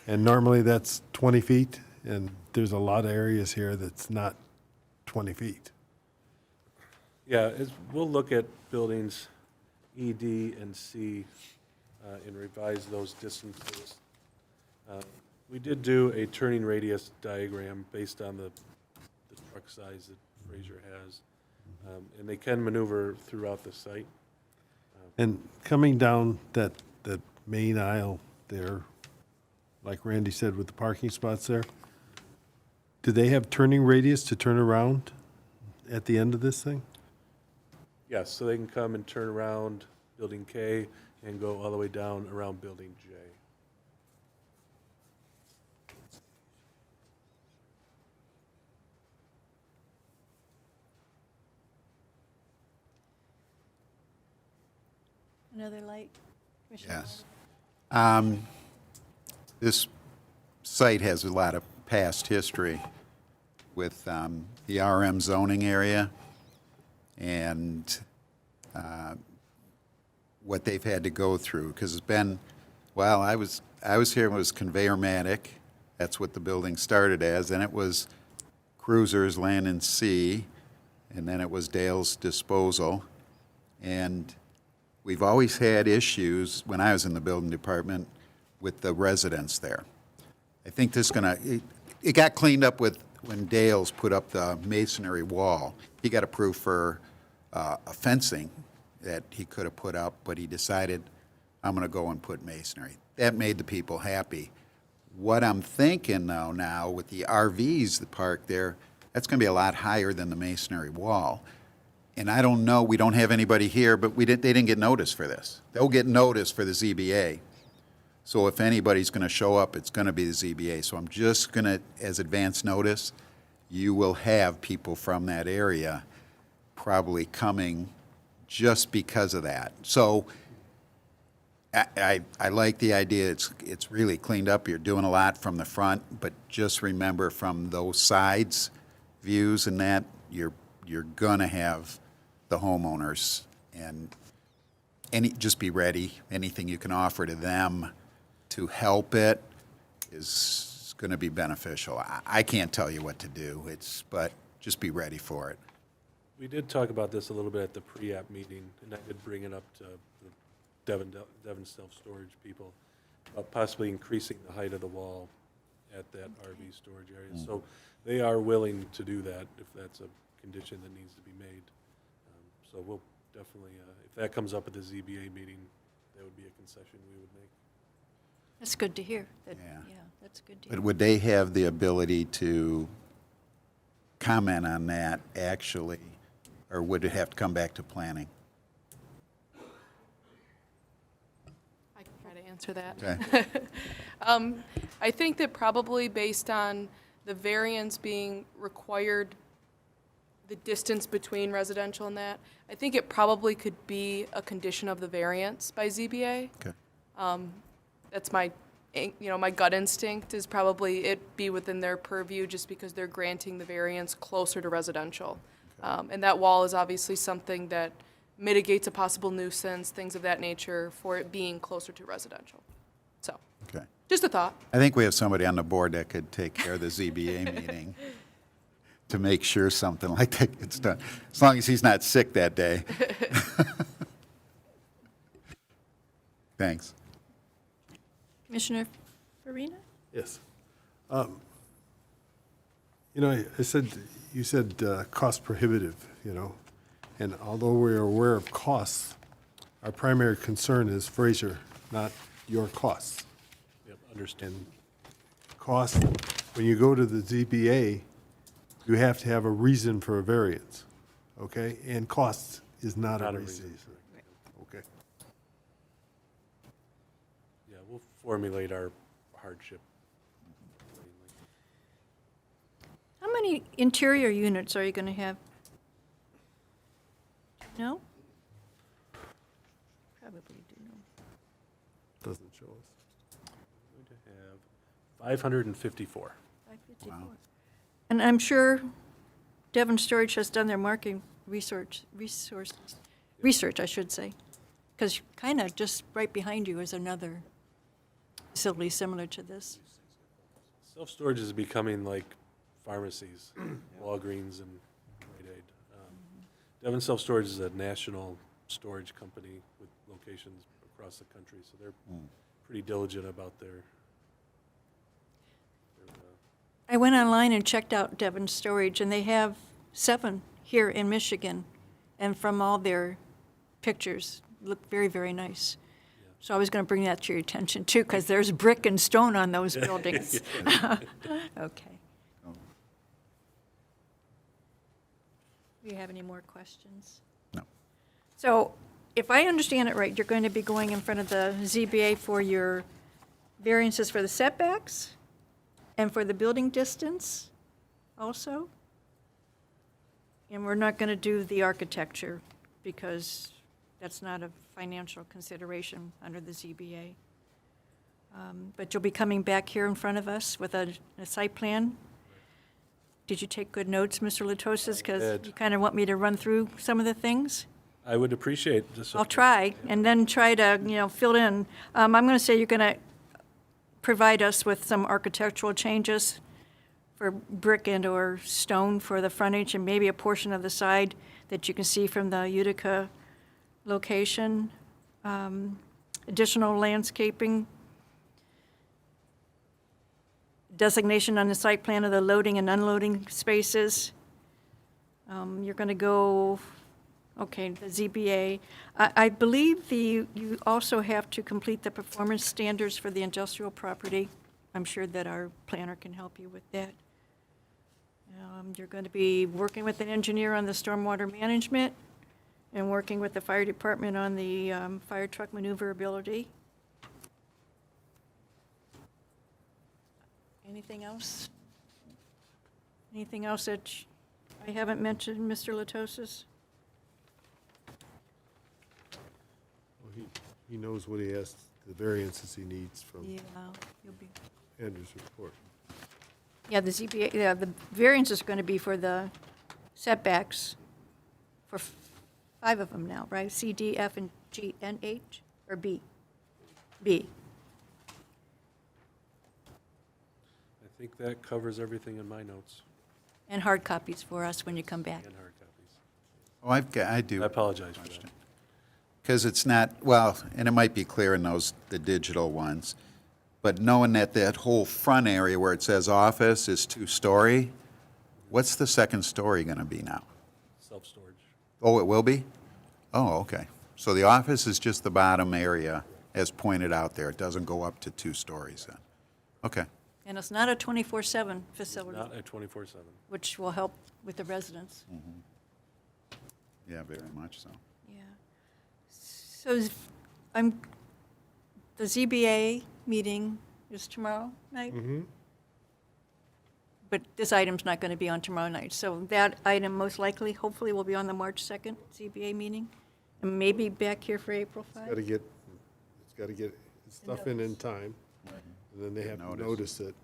Speaker 2: And normally that's 20 feet, and there's a lot of areas here that's not 20 feet.
Speaker 7: Yeah, we'll look at buildings E, D, and C and revise those distances. We did do a turning radius diagram based on the truck size that Fraser has, and they can maneuver throughout the site.
Speaker 2: And coming down that main aisle there, like Randy said with the parking spots there, do they have turning radius to turn around at the end of this thing?
Speaker 7: Yes, so they can come and turn around Building K and go all the way down around Building J.
Speaker 1: Another light? Commissioner
Speaker 4: yes. This site has a lot of past history with the RM zoning area and what they've had to go through, because it's been, well, I was here when it was Conveyor-Matic. That's what the building started as. Then it was Cruisers, Land and Sea, and then it was Dale's Disposal. And we've always had issues, when I was in the building department, with the residents there. I think this is gonna, it got cleaned up with, when Dale's put up the masonry wall. He got approved for a fencing that he could have put up, but he decided, I'm gonna go and put masonry. That made the people happy. What I'm thinking though now with the RVs that park there, that's gonna be a lot higher than the masonry wall. And I don't know, we don't have anybody here, but they didn't get notice for this. They'll get notice for the ZBA. So if anybody's gonna show up, it's gonna be the ZBA. So I'm just gonna, as advance notice, you will have people from that area probably coming just because of that. So I like the idea, it's really cleaned up, you're doing a lot from the front, but just remember from those sides views and that, you're gonna have the homeowners, and just be ready, anything you can offer to them to help it is gonna be beneficial. I can't tell you what to do, but just be ready for it.
Speaker 7: We did talk about this a little bit at the pre-app meeting, and I did bring it up to the Devon self-storage people, about possibly increasing the height of the wall at that RV storage area. So they are willing to do that if that's a condition that needs to be made. So we'll definitely, if that comes up at the ZBA meeting, that would be a concession we would make.
Speaker 1: That's good to hear.
Speaker 4: Yeah.
Speaker 1: That's good to
Speaker 4: But
Speaker 1: hear.
Speaker 4: would they have the ability to comment on that actually, or would it have to come back to planning?
Speaker 9: I can try to answer that.
Speaker 4: Okay.
Speaker 9: I think that probably based on the variance being required, the distance between residential and that, I think it probably could be a condition of the variance by ZBA.
Speaker 4: Okay.
Speaker 9: That's my, my gut instinct is probably it be within their purview just because they're granting the variance closer to residential. And that wall is obviously something that mitigates a possible nuisance, things of that nature, for it being closer to residential. So,
Speaker 4: Okay.
Speaker 9: just a thought.
Speaker 4: I think we have somebody on the board that could take care of the ZBA meeting to make sure something like that gets done, as long as he's not sick that day. Thanks.
Speaker 1: Commissioner Farina?
Speaker 2: Yes. You said cost prohibitive, and although we're aware of costs, our primary concern is Fraser, not your costs.
Speaker 7: Yep, understand.
Speaker 2: Cost, when you go to the ZBA, you have to have a reason for a variance, okay? And cost is not a reason. Okay.
Speaker 7: Yeah, we'll formulate our hardship.
Speaker 1: How many interior units are you going to have? No? Probably do know.
Speaker 2: Doesn't show us.
Speaker 7: We're going to have 554.
Speaker 1: 554. And I'm sure Devon Storage has done their marketing research, I should say, because kind of just right behind you is another facility similar to this.
Speaker 7: Self-storage is becoming like pharmacies, Walgreens and Rite Aid. Devon Self-Storage is a national storage company with locations across the country, so they're pretty diligent about their
Speaker 1: I went online and checked out Devon Storage, and they have 7 here in Michigan, and from all their pictures, look very, very nice. So I was going to bring that to your attention, too, because there's brick and stone on those buildings. Okay. Do you have any more questions?
Speaker 4: No.
Speaker 1: So if I understand it right, you're going to be going in front of the ZBA for your variances for the setbacks and for the building distance also? And we're not going to do the architecture because that's not a financial consideration under the ZBA. But you'll be coming back here in front of us with a site plan. Did you take good notes, Mr. Latosas? Because
Speaker 7: did.
Speaker 1: you kind of want me to run through some of the things?
Speaker 7: I would appreciate just.
Speaker 1: I'll try, and then try to, fill in. I'm going to say you're going to provide us with some architectural changes for brick and/or stone for the frontage, and maybe a portion of the side that you can see from the Utica location. Additional landscaping. Designation on the site plan of the loading and unloading spaces. You're going to go, okay, the ZBA. I believe you also have to complete the performance standards for the industrial property. I'm sure that our planner can help you with that. You're going to be working with an engineer on the stormwater management and working with the fire department on the fire truck maneuverability. Anything else? Anything else that I haven't mentioned, Mr. Latosas?
Speaker 2: Well, he knows what he has, the variances he needs from
Speaker 1: Yeah, you'll be.
Speaker 2: Andrew's report.
Speaker 1: Yeah, the ZBA, yeah, the variance is going to be for the setbacks for 5 of them now, right? C, D, F, and G, and H, or B? B.
Speaker 7: I think that covers everything in my notes
Speaker 1: And hard copies for us when you come back.
Speaker 7: and hard copies.
Speaker 4: Oh, I do.
Speaker 7: I apologize for that.
Speaker 4: Because it's not, well, and it might be clear in the digital ones, but knowing that that whole front area where it says office is 2-story, what's the second story going to be now?
Speaker 7: Self-storage.
Speaker 4: Oh, it will be? Oh, okay. So the office is just the bottom area, as pointed out there. It doesn't go up to 2 stories then? Okay.
Speaker 1: And it's not a 24/7 facility,
Speaker 7: Not at 24/7.
Speaker 1: which will help with the residents.
Speaker 4: Yeah, very much so.
Speaker 1: Yeah. So the ZBA meeting is tomorrow night? But this item's not going to be on tomorrow night. So that item most likely, hopefully, will be on the March 2nd ZBA meeting, and maybe back here for April 5.
Speaker 2: It's got to get its stuff in time, and then they have to
Speaker 4: Notice.
Speaker 2: notice it,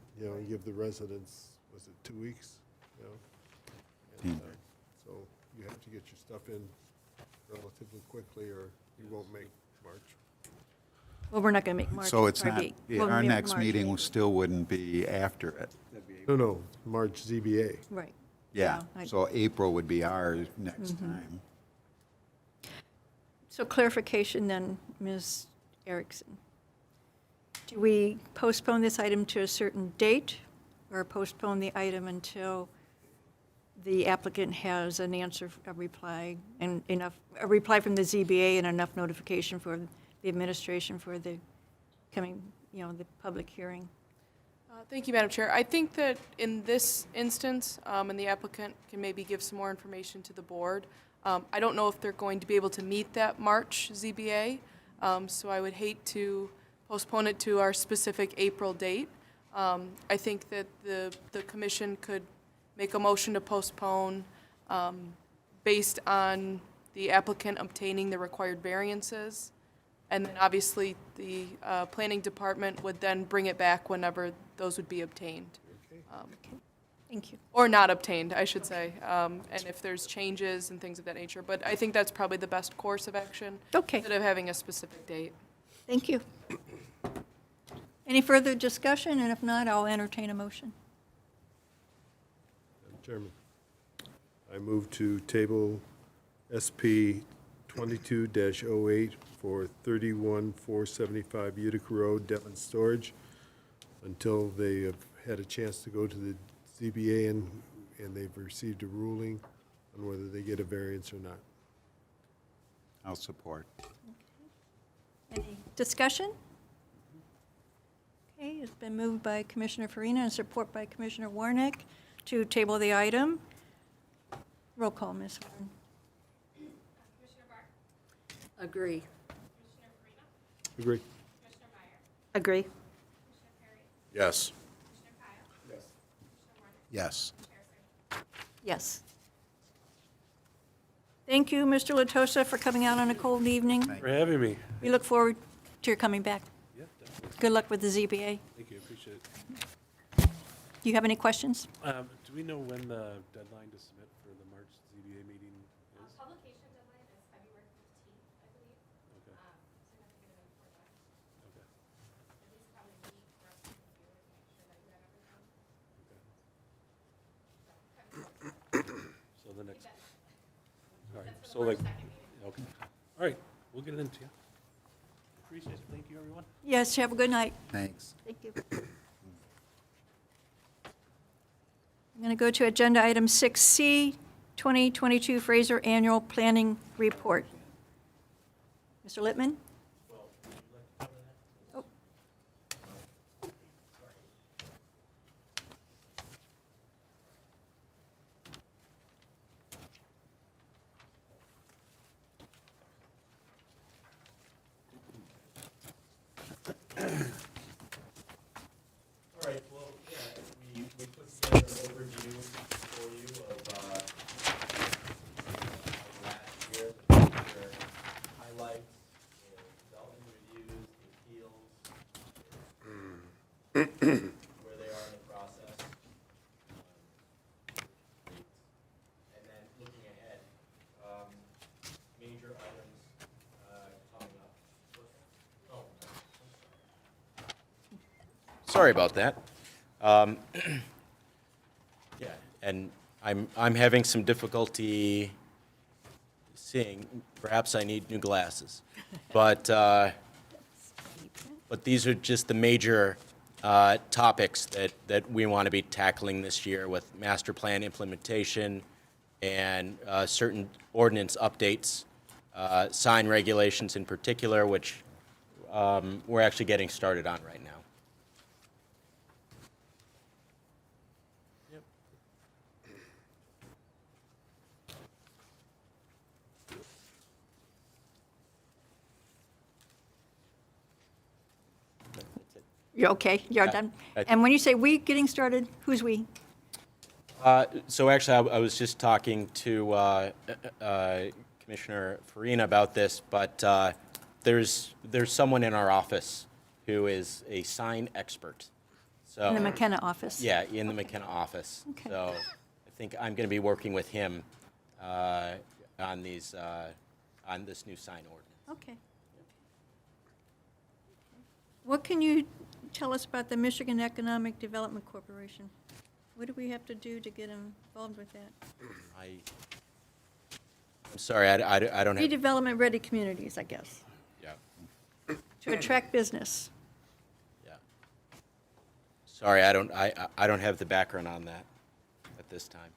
Speaker 2: give the residents, was it 2 weeks? And, so you have to get your stuff in relatively quickly, or you won't make March.
Speaker 1: Well, we're not going to make March.
Speaker 4: So it's not,
Speaker 1: probably-
Speaker 4: yeah,
Speaker 1: we'll
Speaker 4: our
Speaker 1: make
Speaker 4: next
Speaker 1: March.
Speaker 4: meeting still wouldn't be after it.
Speaker 2: No, March ZBA.
Speaker 1: Right.
Speaker 4: Yeah,
Speaker 1: Yeah, I-
Speaker 4: so April would be our next time.
Speaker 1: So clarification then, Ms. Erickson. Do we postpone this item to a certain date, or postpone the item until the applicant has an answer, a reply, and a reply from the ZBA and enough notification for the administration for the coming, the public hearing?
Speaker 9: Thank you, Madam Chair. I think that in this instance, and the applicant can maybe give some more information to the board, I don't know if they're going to be able to meet that March ZBA, so I would hate to postpone it to our specific April date. I think that the commission could make a motion to postpone based on the applicant obtaining the required variances. And then obviously, the planning department would then bring it back whenever those would be obtained.
Speaker 1: Thank you.
Speaker 9: Or not obtained, I should say, and if there's changes and things of that nature. But I think that's probably the best course of action.
Speaker 1: Okay.
Speaker 9: Instead of having a specific date.
Speaker 1: Thank you. Any further discussion? And if not, I'll entertain a motion.
Speaker 2: Madam Chairman, I move to table SP 22-08 for 31475 Utica Road, Devon Storage, until they have had a chance to go to the ZBA and they've received a ruling on whether they get a variance or not.
Speaker 4: I'll support.
Speaker 1: Any discussion? Okay, it's been moved by Commissioner Farina and support by Commissioner Warnick to table the item. Roll call, Ms. Warren.
Speaker 3: Commissioner Barr?
Speaker 8: Agree.
Speaker 3: Commissioner Farina?
Speaker 2: Agree.
Speaker 3: Commissioner Meyer?
Speaker 5: Agree.
Speaker 3: Commissioner Perry?
Speaker 6: Yes.
Speaker 3: Commissioner Kyle? Yes. Commissioner Warnick?
Speaker 4: Yes.
Speaker 3: Chair Surley?
Speaker 1: Yes. Thank you, Mr. Latosa, for coming out on a cold evening.
Speaker 7: For having me.
Speaker 1: We look forward to your coming back.
Speaker 7: Yeah, definitely.
Speaker 1: Good luck with the ZBA.
Speaker 7: Thank you, appreciate it.
Speaker 1: Do you have any questions?
Speaker 7: Do we know when the deadline to submit for the March ZBA meeting is?
Speaker 3: Publication deadline is February 15th, I believe.
Speaker 7: Okay,
Speaker 3: So you have to get it in before that.
Speaker 7: okay,
Speaker 3: At least probably meet for us to review it and make sure that you have everything.
Speaker 7: okay. So the next, all right, so like, okay, all right, we'll get it into you. Appreciate it, thank you, everyone.
Speaker 1: Yes, have a good night.
Speaker 4: Thanks.
Speaker 1: Thank you. I'm going to go to agenda item 6C, 2022 Fraser Annual Planning Report. Mr. Littman? Oh.
Speaker 6: All right, well, yeah, we put together an overview for you of last year, the major highlights, the development reviews, the appeals, where they are in the process. And then looking ahead, major items coming up. Oh, sorry about that. Yeah, and I'm having some difficulty seeing. Perhaps I need new glasses, but these are just the major topics that we want to be tackling this year with master plan implementation and certain ordinance updates, sign regulations in particular, which we're actually getting started on right now.
Speaker 1: You're okay, you're
Speaker 6: Yeah,
Speaker 1: done.
Speaker 6: I-
Speaker 1: And when you say we getting started, who's we?
Speaker 6: So actually, I was just talking to Commissioner Farina about this, but there's someone in our office who is a sign expert. So
Speaker 1: In the McKenna office?
Speaker 6: yeah, in the McKenna office.
Speaker 1: Okay.
Speaker 6: So I think I'm going to be working with him on these on this new sign ordinance.
Speaker 1: Okay. What can you tell us about the Michigan Economic Development Corporation? What do we have to do to get involved with that?
Speaker 6: I'm sorry, I don't have.
Speaker 1: Redevelopment-ready communities, I guess,
Speaker 6: Yeah.
Speaker 1: to attract business.
Speaker 6: Yeah. Sorry, I don't have the background on that at this time.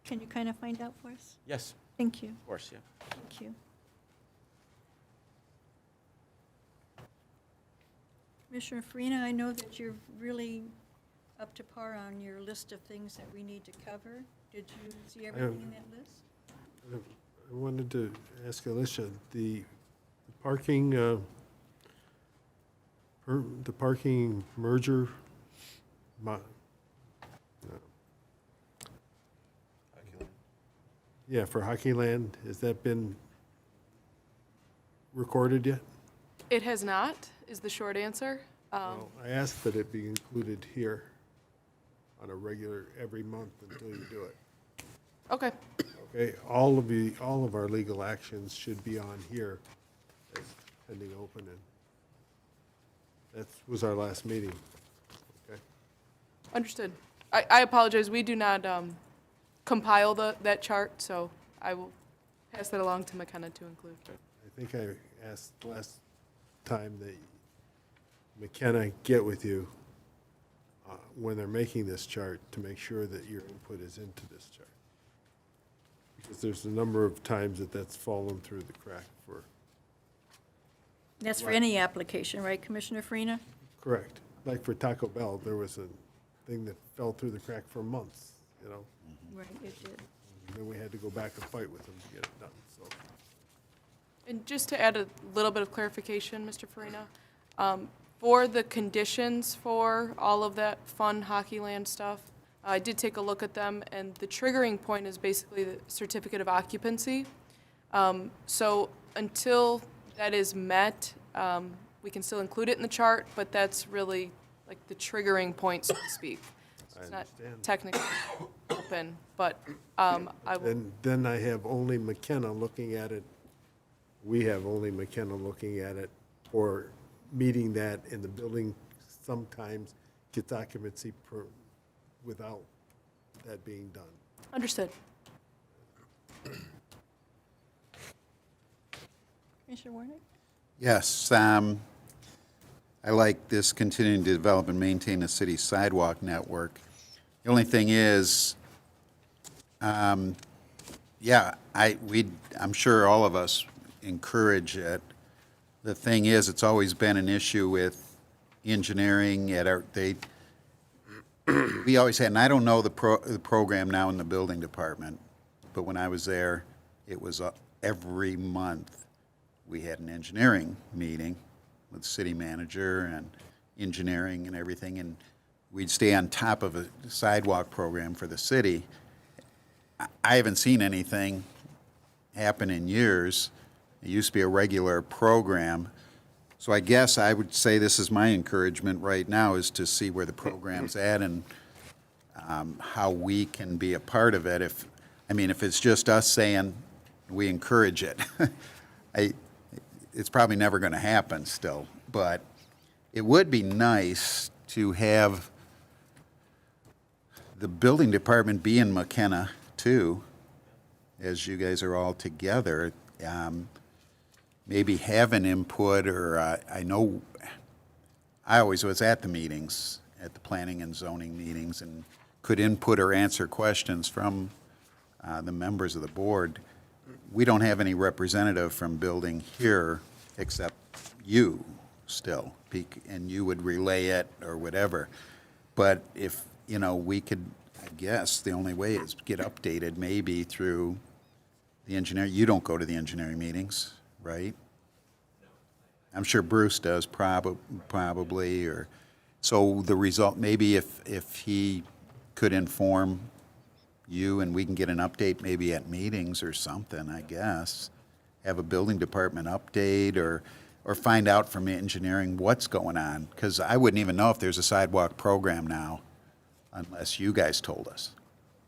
Speaker 1: Can you kind of find out for us?
Speaker 6: Yes,
Speaker 1: Thank you,
Speaker 6: of course, yeah.
Speaker 1: thank you. Commissioner Farina, I know that you're really up to par on your list of things that we need to cover. Did you see everything in that list?
Speaker 2: I wanted to ask Alicia, the parking, the parking merger, yeah, for Hockey Land, has that been recorded yet?
Speaker 9: It has not, is the short answer.
Speaker 2: Well, I asked that it be included here on a regular, every month until you do it.
Speaker 9: Okay,
Speaker 2: Okay, all of our legal actions should be on here as pending open, and that was our last meeting. Okay,
Speaker 9: understood. I apologize, we do not compile that chart, so I will pass that along to McKenna to include.
Speaker 2: I think I asked last time that McKenna get with you when they're making this chart to make sure that your input is into this chart. Because there's a number of times that that's fallen through the crack for,
Speaker 1: That's for any application, right, Commissioner Farina?
Speaker 2: correct. Like for Taco Bell, there was a thing that fell through the crack for months, you know?
Speaker 1: Right, it did.
Speaker 2: And then we had to go back and fight with them to get it done, so.
Speaker 9: And just to add a little bit of clarification, Mr. Farina, for the conditions for all of that fun Hockey Land stuff, I did take a look at them, and the triggering point is basically the certificate of occupancy. So until that is met, we can still include it in the chart, but that's really like the triggering point, so to speak. So it's not
Speaker 2: understand.
Speaker 9: technically open, but I will,
Speaker 2: Then I have only McKenna looking at it. We have only McKenna looking at it for meeting that, and the building sometimes gets occupancy without that being done.
Speaker 9: understood.
Speaker 1: Commissioner Warnick?
Speaker 4: Yes, I like this continuing to develop and maintain the city's sidewalk network. The only thing is, yeah, I'm sure all of us encourage it. The thing is, it's always been an issue with engineering we always had, and I don't know the program now in the building department, but when I was there, it was every month we had an engineering meeting with the city manager and engineering and everything, and we'd stay on top of a sidewalk program for the city. I haven't seen anything happen in years. It used to be a regular program. So I guess I would say this is my encouragement right now, is to see where the program's at and how we can be a part of it. If it's just us saying we encourage it, it's probably never going to happen still. But it would be nice to have the building department be in McKenna too, as you guys are all together. Maybe have an input, or I know I always was at the meetings, at the planning and zoning meetings, and could input or answer questions from the members of the board. We don't have any representative from building here except you still, and you would relay it or whatever. But if, we could, I guess, the only way is get updated maybe through the engineer. You don't go to the engineering meetings, right? I'm sure Bruce does probably, or, so the result, maybe if he could inform you and we can get an update maybe at meetings or something, I guess. Have a building department update or find out from engineering what's going on. Because I wouldn't even know if there's a sidewalk program now unless you guys told us.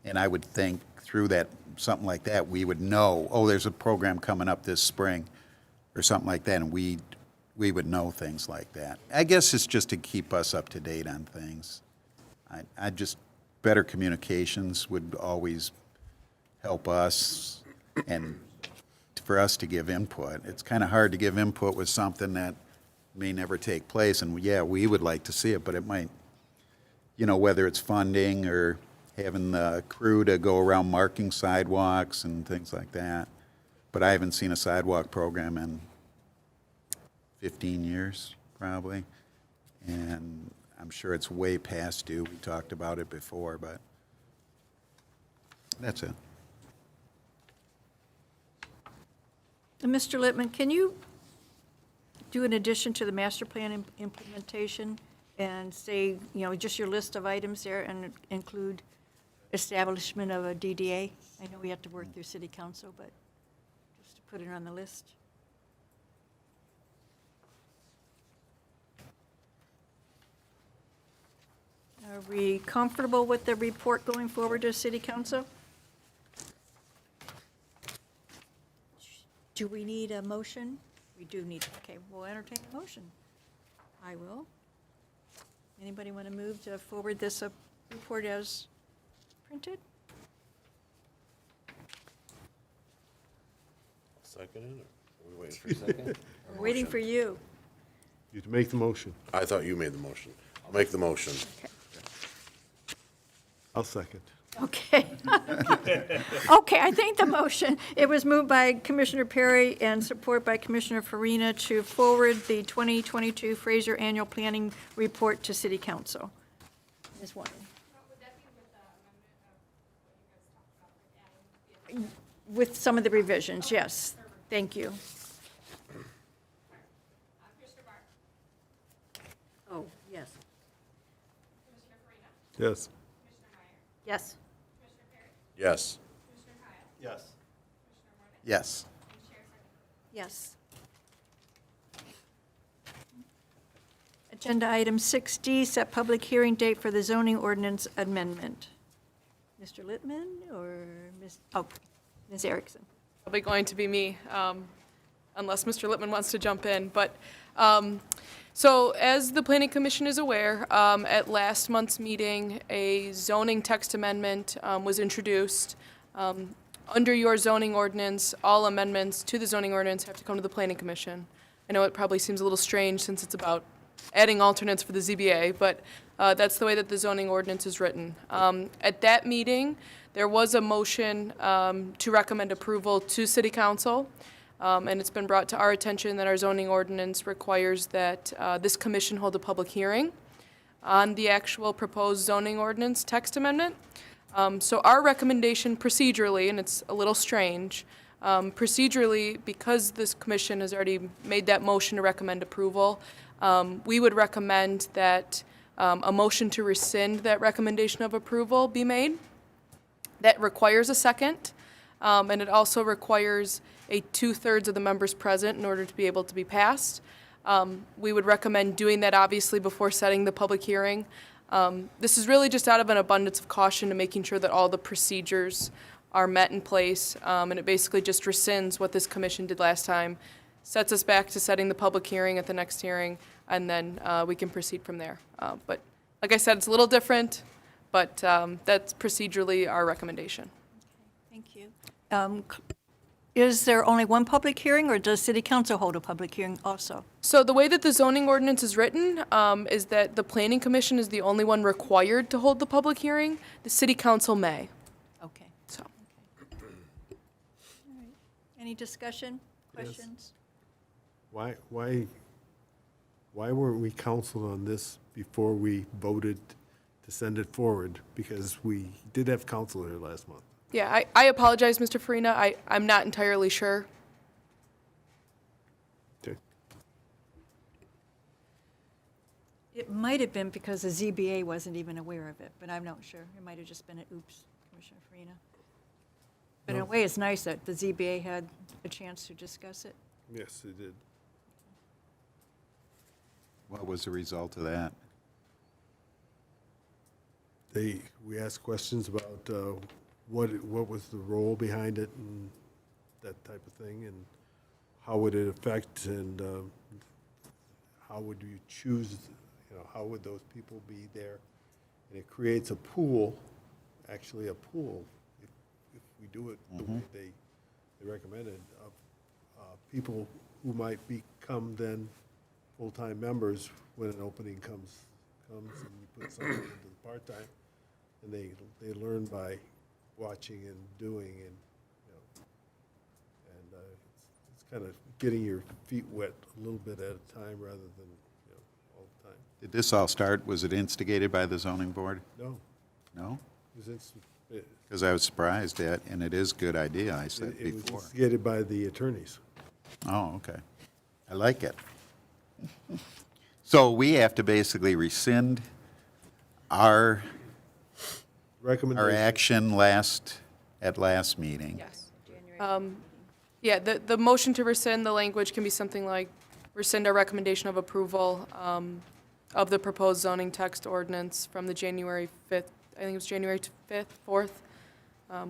Speaker 4: And I would think through that, something like that, we would know, oh, there's a program coming up this spring or something like that, and we would know things like that. I guess it's just to keep us up to date on things. I just, better communications would always help us and for us to give input. It's kind of hard to give input with something that may never take place, and yeah, we would like to see it, but it might, whether it's funding or having the crew to go around marking sidewalks and things like that. But I haven't seen a sidewalk program in 15 years, probably. And I'm sure it's way past due. We talked about it before, but that's it.
Speaker 1: And Mr. Littman, can you do an addition to the master plan implementation and say, just your list of items there and include establishment of a DDA? I know we have to work through city council, but just to put it on the list. Are we comfortable with the report going forward to city council? Do we need a motion? We do need, okay, we'll entertain a motion. I will. Anybody want to move to forward this report as printed?
Speaker 10: Second it, or are we waiting for a second?
Speaker 1: We're waiting for you.
Speaker 2: You to make the motion.
Speaker 10: I thought you made the motion. I'll make the motion.
Speaker 1: Okay.
Speaker 2: I'll second.
Speaker 1: Okay. Okay, I think the motion, it was moved by Commissioner Perry and support by Commissioner Farina to forward the 2022 Fraser Annual Planning Report to City Council. Ms. Warren.
Speaker 3: Would that be with the amendment of what you guys talked about, like adding the
Speaker 1: With some of the revisions, yes. Thank you.
Speaker 3: Commissioner Barr,
Speaker 1: Oh, yes.
Speaker 3: Commissioner Farina,
Speaker 2: Yes.
Speaker 3: Commissioner Meyer,
Speaker 1: Yes.
Speaker 3: Commissioner Perry,
Speaker 10: Yes.
Speaker 3: Commissioner Kyle,
Speaker 10: Yes.
Speaker 3: Commissioner Warnick,
Speaker 4: Yes.
Speaker 3: and Chair Sargent.
Speaker 1: Yes. Agenda item 6D, set public hearing date for the zoning ordinance amendment. Mr. Littman or Ms. Erickson?
Speaker 9: Probably going to be me, unless Mr. Lippman wants to jump in. But, so as the Planning Commission is aware, at last month's meeting, a zoning text amendment was introduced. Under your zoning ordinance, all amendments to the zoning ordinance have to come to the Planning Commission. I know it probably seems a little strange since it's about adding alternates for the ZBA, but that's the way that the zoning ordinance is written. At that meeting, there was a motion to recommend approval to City Council, and it's been brought to our attention that our zoning ordinance requires that this commission hold a public hearing on the actual proposed zoning ordinance text amendment. So our recommendation procedurally, and it's a little strange, procedurally, because this commission has already made that motion to recommend approval, we would recommend that a motion to rescind that recommendation of approval be made. That requires a second, and it also requires a 2/3 of the members present in order to be able to be passed. We would recommend doing that obviously before setting the public hearing. This is really just out of an abundance of caution to making sure that all the procedures are met in place, and it basically just rescinds what this commission did last time, sets us back to setting the public hearing at the next hearing, and then we can proceed from there. But like I said, it's a little different, but that's procedurally our recommendation.
Speaker 1: Thank you. Is there only one public hearing, or does City Council hold a public hearing also?
Speaker 9: So the way that the zoning ordinance is written is that the Planning Commission is the only one required to hold the public hearing. The City Council may.
Speaker 1: Okay.
Speaker 9: So.
Speaker 1: Any discussion, questions?
Speaker 2: Why weren't we counseled on this before we voted to send it forward? Because we did have counsel here last month.
Speaker 9: Yeah, I apologize, Mr. Farina. I'm not entirely sure.
Speaker 2: Okay.
Speaker 1: It might have been because the ZBA wasn't even aware of it, but I'm not sure. It might have just been an oops, Commissioner Farina. But in a way, it's nice that the ZBA had a chance to discuss it.
Speaker 2: Yes, it did.
Speaker 4: What was the result of that?
Speaker 2: We asked questions about what was the role behind it and that type of thing, and how would it affect, and how would you choose, how would those people be there? And it creates a pool, actually a pool, if we do it the way they recommended, of people who might become then full-time members when an opening comes and you put somebody into the part-time, and they learn by watching and doing, and it's kind of getting your feet wet a little bit at a time rather than all the time.
Speaker 4: Did this all start, was it instigated by the zoning board?
Speaker 2: No,
Speaker 4: No?
Speaker 2: it
Speaker 4: Because I was surprised at, and it is a good idea, I said
Speaker 2: was
Speaker 4: before.
Speaker 2: instigated by the attorneys.
Speaker 4: Oh, okay. I like it. So we have to basically rescind our
Speaker 2: Recommendation.
Speaker 4: action at last meeting.
Speaker 9: Yes. Yeah, the motion to rescind the language can be something like rescind our recommendation of approval of the proposed zoning text ordinance from the January 5th, I think it was January 5th, 4th,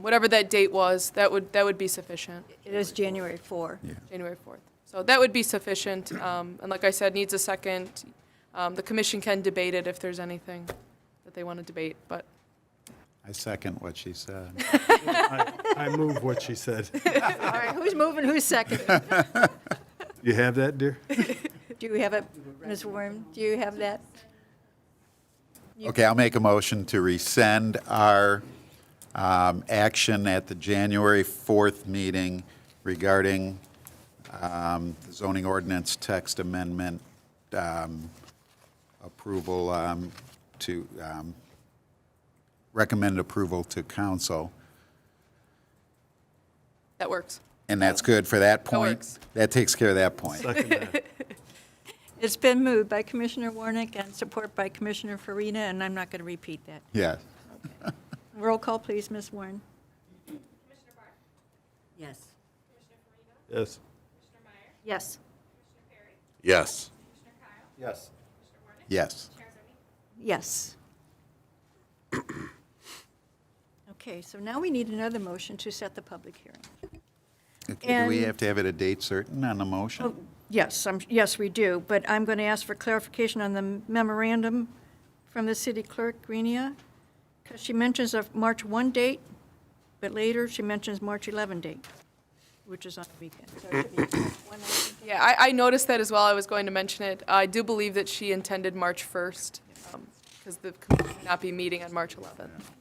Speaker 9: whatever that date was, that would be sufficient.
Speaker 1: It is January 4.
Speaker 4: Yeah.
Speaker 9: January 4th. So that would be sufficient, and like I said, needs a second. The commission can debate it if there's anything that they want to debate, but.
Speaker 4: I second what she said.
Speaker 2: I move what she said.
Speaker 1: All right, who's moving, who's seconding?
Speaker 2: You have that, dear?
Speaker 1: Do you have it, Ms. Warren? Do you have that?
Speaker 4: Okay, I'll make a motion to rescind our action at the January 4th meeting regarding the zoning ordinance text amendment approval to recommend approval to council.
Speaker 9: That works.
Speaker 4: And that's good for that point?
Speaker 9: works.
Speaker 4: That takes care of that point.
Speaker 2: Second that.
Speaker 1: It's been moved by Commissioner Warnick and support by Commissioner Farina, and I'm not going to repeat that.
Speaker 4: Yes.
Speaker 1: Roll call, please, Ms. Warren.
Speaker 3: Commissioner Barr?
Speaker 8: Yes.
Speaker 3: Commissioner Farina?
Speaker 2: Yes.
Speaker 3: Commissioner Meyer?
Speaker 1: Yes.
Speaker 3: Commissioner Perry?
Speaker 10: Yes.
Speaker 3: Commissioner Kyle?
Speaker 4: Yes.
Speaker 3: Commissioner Warnick?
Speaker 4: Yes.
Speaker 1: Yes. Okay, so now we need another motion to set the public hearing.
Speaker 4: Okay, do we
Speaker 1: And-
Speaker 4: have to have it a date certain on the motion?
Speaker 1: Oh, yes, yes, we do, but I'm going to ask for clarification on the memorandum from the city clerk, Greenia, because she mentions a March 1 date, but later she mentions March 11 date, which is on the weekend. So it should be 1/11.
Speaker 9: Yeah, I noticed that as well. I was going to mention it. I do believe that she intended March 1st, because the committee will not be meeting on March 11th.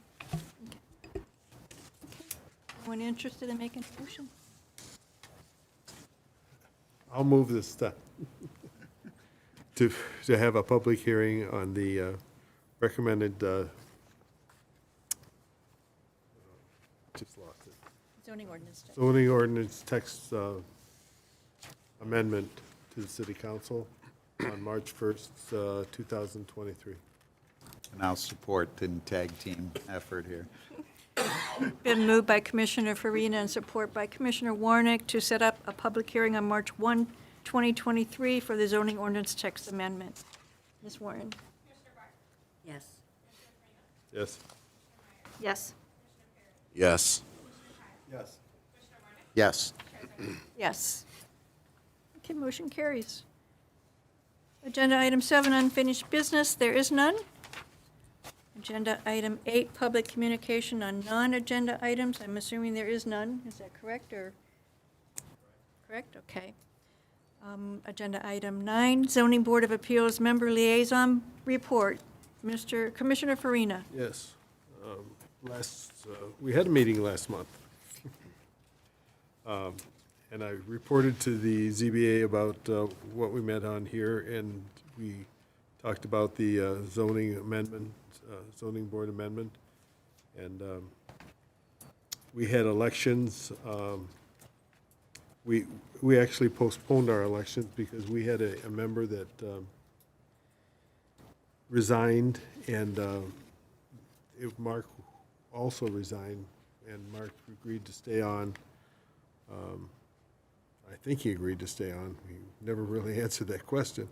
Speaker 1: Anyone interested in making a motion?
Speaker 2: I'll move this to have a public hearing on the recommended, just lost it,
Speaker 1: Zoning ordinance. text.
Speaker 2: zoning ordinance text amendment to the city council on March 1st, 2023.
Speaker 4: And I'll support the tag team effort here.
Speaker 1: Been moved by Commissioner Farina and support by Commissioner Warnick to set up a public hearing on March 1, 2023 for the zoning ordinance text amendment. Ms. Warren?
Speaker 8: Yes.
Speaker 2: Yes.
Speaker 5: Yes.
Speaker 10: Yes.
Speaker 2: Yes.
Speaker 4: Yes.
Speaker 1: Yes. Okay, motion carries. Agenda item 7, unfinished business, there is none. Agenda item 8, public communication on non-agenda items, I'm assuming there is none, is that correct, or? Correct, okay. Agenda item 9, zoning board of appeals member liaison report. Commissioner Farina.
Speaker 2: Yes. We had a meeting last month. And I reported to the ZBA about what we met on here, and we talked about the zoning amendment, zoning board amendment. And we had elections. We actually postponed our elections because we had a member that resigned, and Mark also resigned, and Mark agreed to stay on. I think he agreed to stay on. He never really answered that question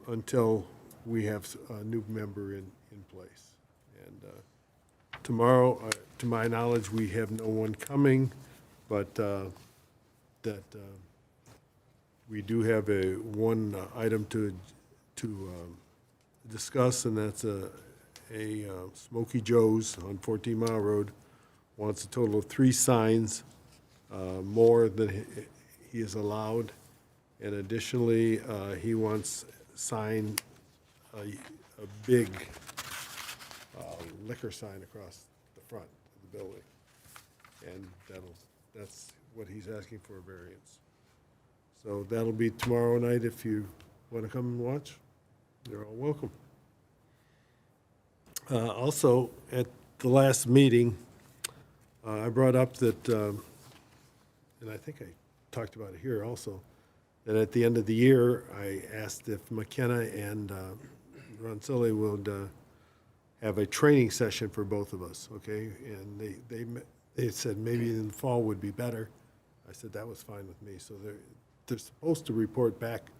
Speaker 2: until we have a new member in place. And tomorrow, to my knowledge, we have no one coming, but that we do have one item to discuss, and that's a Smoky Joe's on 14 Mile Road wants a total of 3 signs, more than he is allowed. And additionally, he wants sign, a big liquor sign across the front of the building. And that's what he's asking for a variance. So that'll be tomorrow night. If you want to come and watch, you're all welcome. Also, at the last meeting, I brought up that, and I think I talked about it here also, that at the end of the year, I asked if McKenna and Roncilli would have a training session for both of us, okay? And they said maybe in the fall would be better. I said that was fine with me. So they're supposed to report back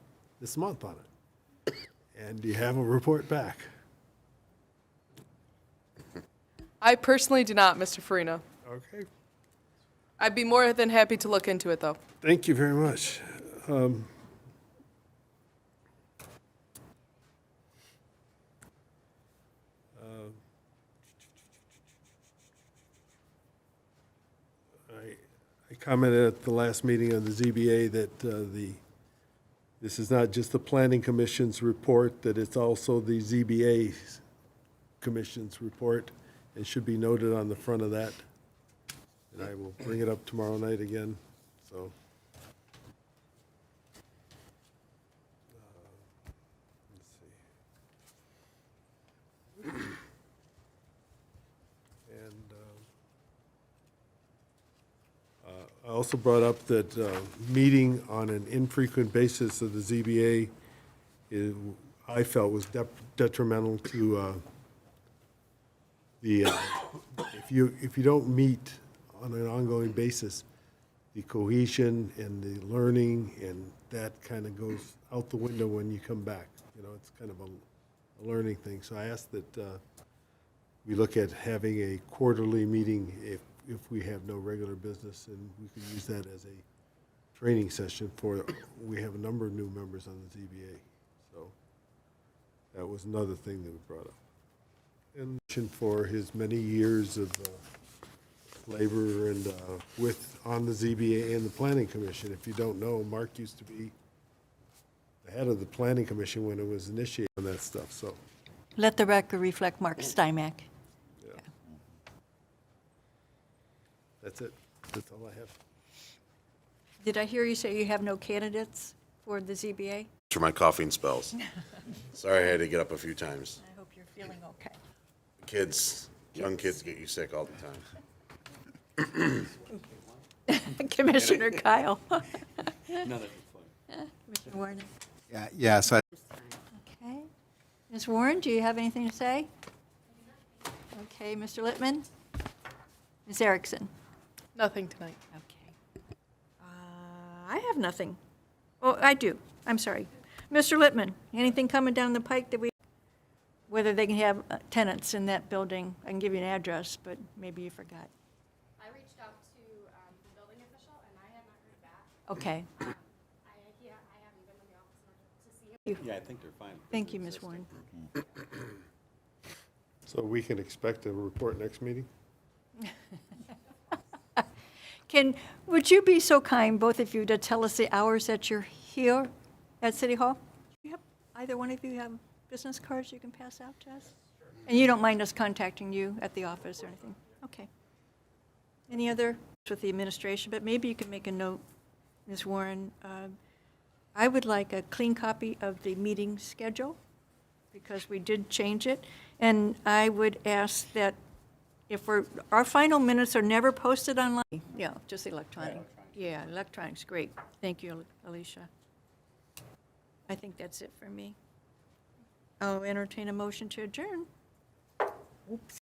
Speaker 2: this month on it. And do you have a report back?
Speaker 9: I personally do not, Mr. Farina.
Speaker 2: Okay.
Speaker 9: I'd be more than happy to look into it, though.
Speaker 2: Thank you very much. I commented at the last meeting on the ZBA that this is not just the Planning Commission's report, that it's also the ZBA Commission's report, and should be noted on the front of that. And I will bring it up tomorrow night again, so. Let's see. And I also brought up that meeting on an infrequent basis of the ZBA I felt was detrimental to the, if you don't meet on an ongoing basis, the cohesion and the learning, and that kind of goes out the window when you come back. you know, it's kind of a learning thing. So I asked that we look at having a quarterly meeting if we have no regular business, and we could use that as a training session for, we have a number of new members on the ZBA. So that was another thing that we brought up. And for his many years of labor and on the ZBA and the Planning Commission. If you don't know, Mark used to be the head of the Planning Commission when it was initiated on that stuff, so.
Speaker 1: Let the record reflect Mark Stymack.
Speaker 2: Yeah. That's it. That's all I have.
Speaker 1: Did I hear you say you have no candidates for the ZBA?
Speaker 10: For my coughing spells. Sorry I had to get up a few times.
Speaker 1: I hope you're feeling okay.
Speaker 10: Kids, young kids get you sick all the time.
Speaker 1: Commissioner Kyle. Commissioner Warren.
Speaker 4: Yeah, so
Speaker 1: Okay. Ms. Warren, do you have anything to say? Okay, Mr. Littman? Ms. Erickson?
Speaker 9: Nothing tonight.
Speaker 1: Okay. I have nothing. Oh, I do. I'm sorry. Mr. Littman, anything coming down the pike that whether they can have tenants in that building? I can give you an address, but maybe you forgot.
Speaker 3: I reached out to the building official, and I have not heard back.
Speaker 1: Okay.
Speaker 3: I haven't been in the office to see him.
Speaker 4: yeah, I think they're fine.
Speaker 1: Thank you, Ms. Warren.
Speaker 2: So we can expect a report next meeting?
Speaker 1: Would you be so kind, both of you, to tell us the hours that you're here at City Hall? Either one of you have business cards you can pass out to us? And you don't mind us contacting you at the office or anything? Okay. Any other with the administration, but maybe you can make a note, Ms. Warren. I would like a clean copy of the meeting schedule, because we did change it. And I would ask that if our final minutes are never posted online. Yeah, just electronic. Yeah, electronic's great. Thank you, Alicia. I think that's it for me. I'll entertain a motion to adjourn. Oops.